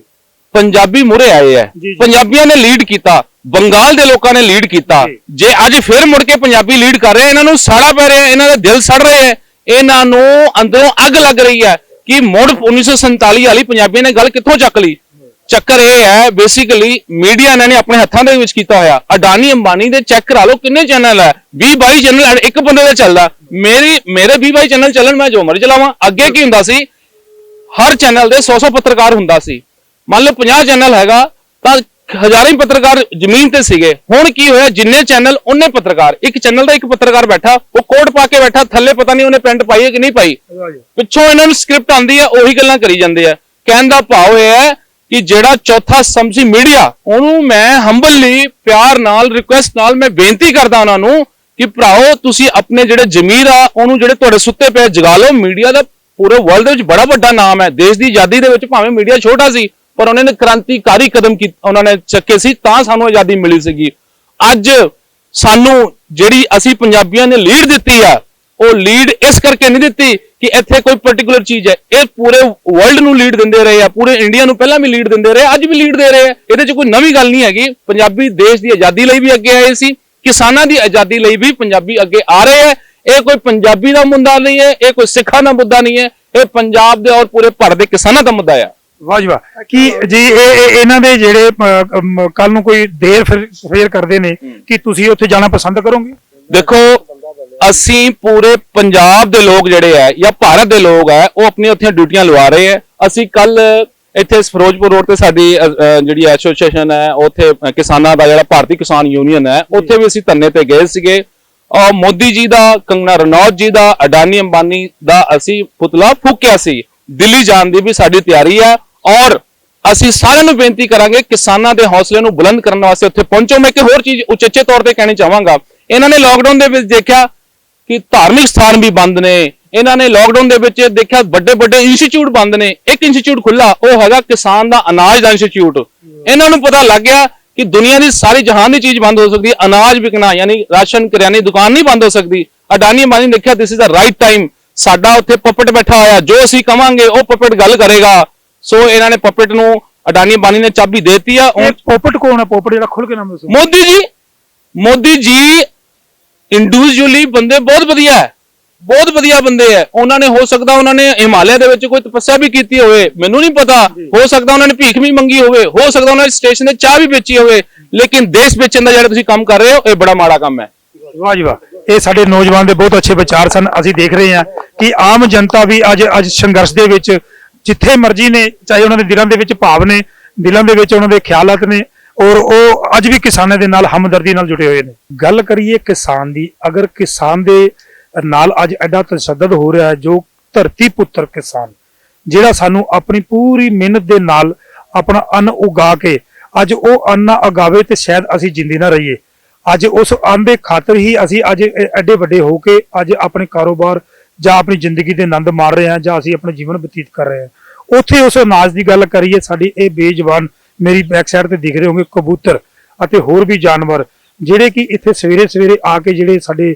ਪੰਜਾਬੀ ਮੁਰੇ ਆਏ ਆ, ਪੰਜਾਬੀਆਂ ਨੇ ਲੀਡ ਕੀਤਾ, ਬੰਗਾਲ ਦੇ ਲੋਕਾਂ ਨੇ ਲੀਡ ਕੀਤਾ। ਜੇ ਅੱਜ ਫਿਰ ਮੁੜ ਕੇ ਪੰਜਾਬੀ ਲੀਡ ਕਰ ਰਹੇ, ਇਹਨਾਂ ਨੂੰ ਸਾੜਾ ਪੈ ਰਿਹਾ, ਇਹਨਾਂ ਦੇ ਦਿਲ ਸੜ ਰਹੇ ਹੈ, ਇਹਨਾਂ ਨੂੰ ਅੰਦਰੋਂ ਅੱਗ ਲੱਗ ਰਹੀ ਹੈ ਕਿ ਮੁੜ 1947 ਵਾਲੀ ਪੰਜਾਬੀਆਂ ਨੇ ਗੱਲ ਕਿੱਥੋਂ ਚੱਕ ਲਈ। ਚੱਕਰ ਇਹ ਹੈ ਬੇਸਿਕਲੀ ਮੀਡੀਆ ਇਹਨਾਂ ਨੇ ਆਪਣੇ ਹੱਥਾਂ ਦੇ ਵਿੱਚ ਕੀਤਾ ਹੋਇਆ। ਅਡਾਨੀ ਅੰਬਾਨੀ ਦੇ ਚੈੱਕ ਕਰਾ ਲਓ ਕਿੰਨੇ ਚੈਨਲ ਹੈ, 20-22 ਚੈਨਲ ਇੱਕ ਬੰਦੇ ਦਾ ਚੱਲਦਾ। ਮੇਰੇ 20-22 ਚੈਨਲ ਚੱਲਣ, ਮੈਂ ਜੋ ਮਰਜ਼ੀ ਚਲਾਵਾਂ। ਅੱਗੇ ਕੀ ਹੁੰਦਾ ਸੀ, ਹਰ ਚੈਨਲ ਦੇ 100 ਪੱਤਰਕਾਰ ਹੁੰਦਾ ਸੀ। ਮੰਨ ਲਓ 50 ਚੈਨਲ ਹੈਗਾ ਤਾਂ ਹਜ਼ਾਰਾਂ ਹੀ ਪੱਤਰਕਾਰ ਜ਼ਮੀਨ ਤੇ ਸੀਗੇ। ਹੁਣ ਕੀ ਹੋਇਆ, ਜਿੰਨੇ ਚੈਨਲ ਉਹਨੇ ਪੱਤਰਕਾਰ, ਇੱਕ ਚੈਨਲ ਦਾ ਇੱਕ ਪੱਤਰਕਾਰ ਬੈਠਾ, ਉਹ ਕੋਟ ਪਾ ਕੇ ਬੈਠਾ, ਥੱਲੇ ਪਤਾ ਨਹੀਂ ਉਹਨੇ ਪੈਂਟ ਪਾਈ ਹੈ ਕਿ ਨਹੀਂ ਪਾਈ, ਪਿੱਛੋਂ ਇਹਨਾਂ ਨੂੰ ਸਕ੍ਰਿਪਟ ਆਉਂਦੀ ਹੈ, ਉਹੀ ਗੱਲਾਂ ਕਰੀ ਜਾਂਦੇ ਆ। ਕਹਿਣ ਦਾ ਭਾਵ ਇਹ ਹੈ ਕਿ ਜਿਹੜਾ ਚੌਥਾ ਸਮਝੀ ਮੀਡੀਆ, ਉਹਨੂੰ ਮੈਂ ਹੰਬਲੀ ਪਿਆਰ ਨਾਲ, ਰਿਕੁਐਸਟ ਨਾਲ ਮੈਂ ਬੇਨਤੀ ਕਰਦਾ ਉਹਨਾਂ ਨੂੰ ਕਿ ਭਰਾਓ ਤੁਸੀਂ ਆਪਣੇ ਜਿਹੜੇ ਜ਼ਮੀਰ ਆ ਉਹਨੂੰ, ਜਿਹੜੇ ਤੁਹਾਡੇ ਸੁੱਤੇ ਪਏ, ਜਗਾ ਲਓ। ਮੀਡੀਆ ਦਾ ਪੂਰੇ ਵਰਲਡ ਦੇ ਵਿੱਚ ਬੜਾ ਵੱਡਾ ਨਾਮ ਹੈ। ਦੇਸ਼ ਦੀ ਆਜ਼ਾਦੀ ਦੇ ਵਿੱਚ ਭਾਵੇਂ ਮੀਡੀਆ ਛੋਟਾ ਸੀ, ਪਰ ਉਹਨਾਂ ਨੇ ਕ੍ਰਾਂਤੀਕਾਰੀ ਕਦਮ ਉਹਨਾਂ ਨੇ ਚੱਕੇ ਸੀ, ਤਾਂ ਸਾਨੂੰ ਆਜ਼ਾਦੀ ਮਿਲੀ ਸੀਗੀ। ਅੱਜ ਸਾਨੂੰ ਜਿਹੜੀ ਅਸੀਂ ਪੰਜਾਬੀਆਂ ਨੇ ਲੀਡ ਦਿੱਤੀ ਆ, ਉਹ ਲੀਡ ਇਸ ਕਰਕੇ ਨਹੀਂ ਦਿੱਤੀ ਕਿ ਇੱਥੇ ਕੋਈ ਪਾਰਟਿਕੂਲਰ ਚੀਜ਼ ਹੈ। ਇਹ ਪੂਰੇ ਵਰਲਡ ਨੂੰ ਲੀਡ ਦਿੰਦੇ ਰਹੇ ਆ, ਪੂਰੇ ਇੰਡੀਆ ਨੂੰ ਪਹਿਲਾਂ ਵੀ ਲੀਡ ਦਿੰਦੇ ਰਹੇ, ਅੱਜ ਵੀ ਲੀਡ ਦੇ ਰਹੇ ਆ। ਇਹਦੇ 'ਚ ਕੋਈ ਨਵੀਂ ਗੱਲ ਨਹੀਂ ਹੈਗੀ। ਪੰਜਾਬੀ ਦੇਸ਼ ਦੀ ਆਜ਼ਾਦੀ ਲਈ ਵੀ ਅੱਗੇ ਆਏ ਸੀ, ਕਿਸਾਨਾਂ ਦੀ ਆਜ਼ਾਦੀ ਲਈ ਵੀ ਪੰਜਾਬੀ ਅੱਗੇ ਆ ਰਹੇ ਹੈ। ਇਹ ਕੋਈ ਪੰਜਾਬੀ ਦਾ ਮੁੱਦਾ ਨਹੀਂ ਹੈ, ਇਹ ਕੋਈ ਸਿੱਖਾਂ ਦਾ ਮੁੱਦਾ ਨਹੀਂ ਹੈ, ਇਹ ਪੰਜਾਬ ਦੇ ਔਰ ਪੂਰੇ ਭਾਰਤ ਦੇ ਕਿਸਾਨਾਂ ਦਾ ਮੁੱਦਾ ਹੈ। ਵਾਹ ਜੀ ਵਾਹ। ਕੀ ਜੀ ਇਹਨਾਂ ਦੇ ਜਿਹੜੇ ਕੱਲ ਨੂੰ ਕੋਈ ਦੇਰ ਫੇਰ ਕਰਦੇ ਨੇ ਕਿ ਤੁਸੀਂ ਉੱਥੇ ਜਾਣਾ ਪਸੰਦ ਕਰੋਗੇ? ਦੇਖੋ, ਅਸੀਂ ਪੂਰੇ ਪੰਜਾਬ ਦੇ ਲੋਕ ਜਿਹੜੇ ਹੈ ਜਾਂ ਭਾਰਤ ਦੇ ਲੋਕ ਹੈ, ਉਹ ਆਪਣੀ ਉੱਥੇ ਡਿਊਟੀਆਂ ਲਵਾ ਰਹੇ ਹੈ। ਅਸੀਂ ਕੱਲ ਇੱਥੇ ਫਿਰੋਜ਼ਪੁਰ ਰੋਡ ਤੇ ਸਾਡੀ ਜਿਹੜੀ ਐਸੋਸੀਏਸ਼ਨ ਹੈ, ਉੱਥੇ ਕਿਸਾਨਾਂ ਦਾ ਜਿਹੜਾ ਭਾਰਤੀ ਕਿਸਾਨ ਯੂਨੀਅਨ ਹੈ, ਉੱਥੇ ਵੀ ਅਸੀਂ ਧਰਨੇ ਤੇ ਗਏ ਸੀਗੇ। ਔਰ ਮੋਦੀ ਜੀ ਦਾ, ਕੰਗਨਾ ਰਣੌਤ ਜੀ ਦਾ, ਅਡਾਨੀ ਅੰਬਾਨੀ ਦਾ ਅਸੀਂ ਪੁਤਲਾ ਫੂਕਿਆ ਸੀ। ਦਿੱਲੀ ਜਾਣ ਦੀ ਵੀ ਸਾਡੀ ਤਿਆਰੀ ਹੈ, ਔਰ ਅਸੀਂ ਸਾਰਿਆਂ ਨੂੰ ਬੇਨਤੀ ਕਰਾਂਗੇ ਕਿਸਾਨਾਂ ਦੇ ਹੌਸਲੇ ਨੂੰ ਬੁਲੰਦ ਕਰਨ ਵਾਸਤੇ ਉੱਥੇ ਪਹੁੰਚੋ। ਮੈਂ ਇੱਕ ਹੋਰ ਚੀਜ਼ ਉਚੇਚੇ ਤੌਰ ਤੇ ਕਹਿਣੀ ਚਾਹਾਂਗਾ, ਇਹਨਾਂ ਨੇ ਲਾਕਡਾਊਨ ਦੇ ਵਿੱਚ ਦੇਖਿਆ ਕਿ ਧਾਰਮਿਕ ਸਥਾਨ ਵੀ ਬੰਦ ਨੇ। ਇਹਨਾਂ ਨੇ ਲੋਕਡਾਊਨ ਦੇ ਵਿੱਚ ਦੇਖਿਆ ਵੱਡੇ ਵੱਡੇ ਇੰਸਟੀਚਿਊਟ ਬੰਦ ਨੇ। ਇੱਕ ਇੰਸਟੀਚਿਊਟ ਖੁੱਲਾ, ਉਹ ਹੈਗਾ ਕਿਸਾਨ ਦਾ ਅਨਾਜ ਦਾ ਇੰਸਟੀਚਿਊਟ। ਇਹਨਾਂ ਨੂੰ ਪਤਾ ਲੱਗ ਗਿਆ ਕਿ ਦੁਨੀਆ ਦੀ ਸਾਰੀ ਜਹਾਨ ਦੀ ਚੀਜ਼ ਬੰਦ ਹੋ ਸਕਦੀ ਹੈ, ਅਨਾਜ ਵਿਕਣਾ ਯਾਨੀ ਰਾਸ਼ਨ ਕਰਿਆਨੇ ਦੁਕਾਨ ਨਹੀਂ ਬੰਦ ਹੋ ਸਕਦੀ। ਅਡਾਨੀ ਅੰਬਾਨੀ ਨੇ ਦੇਖਿਆ this is the right time, ਸਾਡਾ ਉੱਥੇ ਪਪਟ ਬੈਠਾ ਹੋਇਆ, ਜੋ ਅਸੀਂ ਕਵਾਂਗੇ ਉਹ ਪਪਟ ਗੱਲ ਕਰੇਗਾ। ਸੋ ਇਹਨਾਂ ਨੇ ਪਪਟ ਨੂੰ ਅਡਾਨੀ ਅੰਬਾਨੀ ਨੇ ਚਾਬੀ ਦੇਤੀ ਆ। ਪੋਪਟ ਕੌਣ ਹੈ? ਪੋਪਟ ਜਿਹੜਾ ਖੁੱਲ ਕੇ ਨਾਮ ਦੱਸੋ। ਮੋਦੀ ਜੀ। ਮੋਦੀ ਜੀ ਇੰਡੀਵਿਜੂਅਲੀ ਬੰਦੇ ਬਹੁਤ ਵਧੀਆ ਹੈ, ਬਹੁਤ ਵਧੀਆ ਬੰਦੇ ਹੈ। ਉਹਨਾਂ ਨੇ ਹੋ ਸਕਦਾ ਉਹਨਾਂ ਨੇ ਹਿਮਾਲਿਆ ਦੇ ਵਿੱਚ ਕੋਈ ਤਪੱਸਿਆ ਵੀ ਕੀਤੀ ਹੋਵੇ, ਮੈਨੂੰ ਨਹੀਂ ਪਤਾ। ਹੋ ਸਕਦਾ ਉਹਨਾਂ ਨੇ ਭੀਖ ਵੀ ਮੰਗੀ ਹੋਵੇ, ਹੋ ਸਕਦਾ ਉਹਨਾਂ ਨੇ ਸਟੇਸ਼ਨ ਤੇ ਚਾਹ ਵੀ ਵੇਚੀ ਹੋਵੇ, ਲੇਕਿਨ ਦੇਸ਼ ਵੇਚਣ ਦਾ ਜਿਹੜਾ ਤੁਸੀਂ ਕੰਮ ਕਰ ਰਹੇ ਹੋ ਇਹ ਬੜਾ ਮਾੜਾ ਕੰਮ ਹੈ। ਵਾਹ ਜੀ ਵਾਹ, ਇਹ ਸਾਡੇ ਨੌਜਵਾਨ ਦੇ ਬਹੁਤ ਅੱਛੇ ਵਿਚਾਰ ਸਨ। ਅਸੀਂ ਦੇਖ ਰਹੇ ਹਾਂ ਕਿ ਆਮ ਜਨਤਾ ਵੀ ਅੱਜ ਸੰਘਰਸ਼ ਦੇ ਵਿੱਚ ਜਿੱਥੇ ਮਰਜ਼ੀ ਨੇ, ਚਾਹੇ ਉਹਨਾਂ ਦੇ ਦਿਲਾਂ ਦੇ ਵਿੱਚ ਭਾਵ ਨੇ, ਦਿਲਾਂ ਦੇ ਵਿੱਚ ਉਹਨਾਂ ਦੇ ਖਿਆਲਾਤ ਨੇ, ਔਰ ਉਹ ਅੱਜ ਵੀ ਕਿਸਾਨਾਂ ਦੇ ਨਾਲ ਹਮਦਰਦੀ ਨਾਲ ਜੁੜੇ ਹੋਏ ਨੇ। ਗੱਲ ਕਰੀਏ ਕਿਸਾਨ ਦੀ, ਅਗਰ ਕਿਸਾਨ ਦੇ ਨਾਲ ਅੱਜ ਐਡਾ ਤਸ਼ੱਦਦ ਹੋ ਰਿਹਾ ਹੈ, ਜੋ ਧਰਤੀ ਪੁੱਤਰ ਕਿਸਾਨ ਜਿਹੜਾ ਸਾਨੂੰ ਆਪਣੀ ਪੂਰੀ ਮਿਹਨਤ ਦੇ ਨਾਲ ਆਪਣਾ ਅੰਨ ਉਗਾ ਕੇ ਅੱਜ ਉਹ ਅੰਨ ਨਾ ਉਗਾਵੇ ਤੇ ਸ਼ਾਇਦ ਅਸੀਂ ਜਿੰਦੇ ਨਾ ਰਹੀਏ। ਅੱਜ ਉਸ ਅੰਨ ਦੇ ਖਾਤਰ ਹੀ ਅਸੀਂ ਅੱਜ ਐਡੇ ਵੱਡੇ ਹੋ ਕੇ ਅੱਜ ਆਪਣੇ ਕਾਰੋਬਾਰ ਜਾਂ ਆਪਣੀ ਜ਼ਿੰਦਗੀ ਦੇ ਆਨੰਦ ਮਾਣ ਰਹੇ ਹਾਂ, ਜਾਂ ਅਸੀਂ ਆਪਣਾ ਜੀਵਨ ਬਤੀਤ ਕਰ ਰਹੇ ਹਾਂ। ਉੱਥੇ ਉਸ ਅਨਾਜ ਦੀ ਗੱਲ ਕਰੀਏ, ਸਾਡੀ ਇਹ ਬੇਜ਼ਬਾਨ, ਮੇਰੀ ਬੈਕ ਸਾਈਡ ਤੇ ਦਿਖ ਰਹੇ ਹੋਣਗੇ ਕਬੂਤਰ ਅਤੇ ਹੋਰ ਵੀ ਜਾਨਵਰ, ਜਿਹੜੇ ਕਿ ਇੱਥੇ ਸਵੇਰੇ ਸਵੇਰੇ ਆ ਕੇ ਜਿਹੜੇ ਸਾਡੇ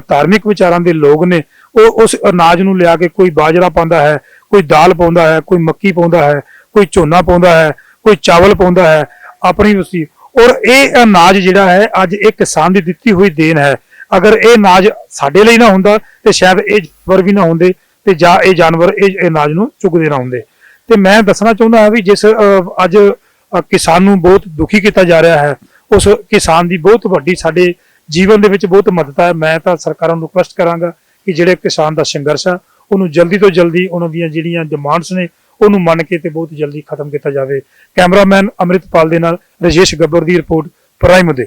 ਧਾਰਮਿਕ ਵਿਚਾਰਾਂ ਦੇ ਲੋਕ ਨੇ, ਉਹ ਉਸ ਅਨਾਜ ਨੂੰ ਲਿਆ ਕੇ ਕੋਈ ਬਾਜਰਾ ਪਾਉਂਦਾ ਹੈ, ਕੋਈ ਦਾਲ ਪਾਉਂਦਾ ਹੈ, ਕੋਈ ਮੱਕੀ ਪਾਉਂਦਾ ਹੈ, ਕੋਈ ਝੋਨਾ ਪਾਉਂਦਾ ਹੈ, ਕੋਈ ਚਾਵਲ ਪਾਉਂਦਾ ਹੈ ਆਪਣੀ ਉਸੀ। ਔਰ ਇਹ ਅਨਾਜ ਜਿਹੜਾ ਹੈ ਅੱਜ ਇਹ ਕਿਸਾਨ ਦੀ ਦਿੱਤੀ ਹੋਈ ਦੇਣ ਹੈ। ਅਗਰ ਇਹ ਅਨਾਜ ਸਾਡੇ ਲਈ ਨਾ ਹੁੰਦਾ ਤੇ ਸ਼ਾਇਦ ਇਹ ਜਾਨਵਰ ਵੀ ਨਾ ਹੁੰਦੇ, ਤੇ ਜਾਂ ਇਹ ਜਾਨਵਰ ਇਹ ਅਨਾਜ ਨੂੰ ਚੁਗਦੇ ਨਾ ਹੁੰਦੇ। ਤੇ ਮੈਂ ਦੱਸਣਾ ਚਾਹੁੰਦਾ ਹਾਂ ਵੀ ਜਿਸ ਅੱਜ ਕਿਸਾਨ ਨੂੰ ਬਹੁਤ ਦੁਖੀ ਕੀਤਾ ਜਾ ਰਿਹਾ ਹੈ, ਉਸ ਕਿਸਾਨ ਦੀ ਬਹੁਤ ਵੱਡੀ ਸਾਡੇ ਜੀਵਨ ਦੇ ਵਿੱਚ ਬਹੁਤ ਮਦਦ ਹੈ। ਮੈਂ ਤਾਂ ਸਰਕਾਰਾਂ ਨੂੰ ਰਿਕੁਐਸਟ ਕਰਾਂਗਾ ਕਿ ਜਿਹੜੇ ਕਿਸਾਨ ਦਾ ਸੰਘਰਸ਼ ਆ ਉਹਨੂੰ ਜਲਦੀ ਤੋਂ ਜਲਦੀ ਉਹਨਾਂ ਦੀਆਂ ਜਿਹੜੀਆਂ ਡਿਮਾਂਡਸ ਨੇ ਉਹਨੂੰ ਮੰਨ ਕੇ ਤੇ ਬਹੁਤ ਜਲਦੀ ਖਤਮ ਕੀਤਾ ਜਾਵੇ। ਕੈਮਰਾਮੈਨ ਅੰਮ੍ਰਿਤਪਾਲ ਦੇ ਨਾਲ ਰਜੇਸ਼ ਗੱਬਰ ਦੀ ਰਿਪੋਰਟ, ਪ੍ਰਾਈਮ ਦੇ।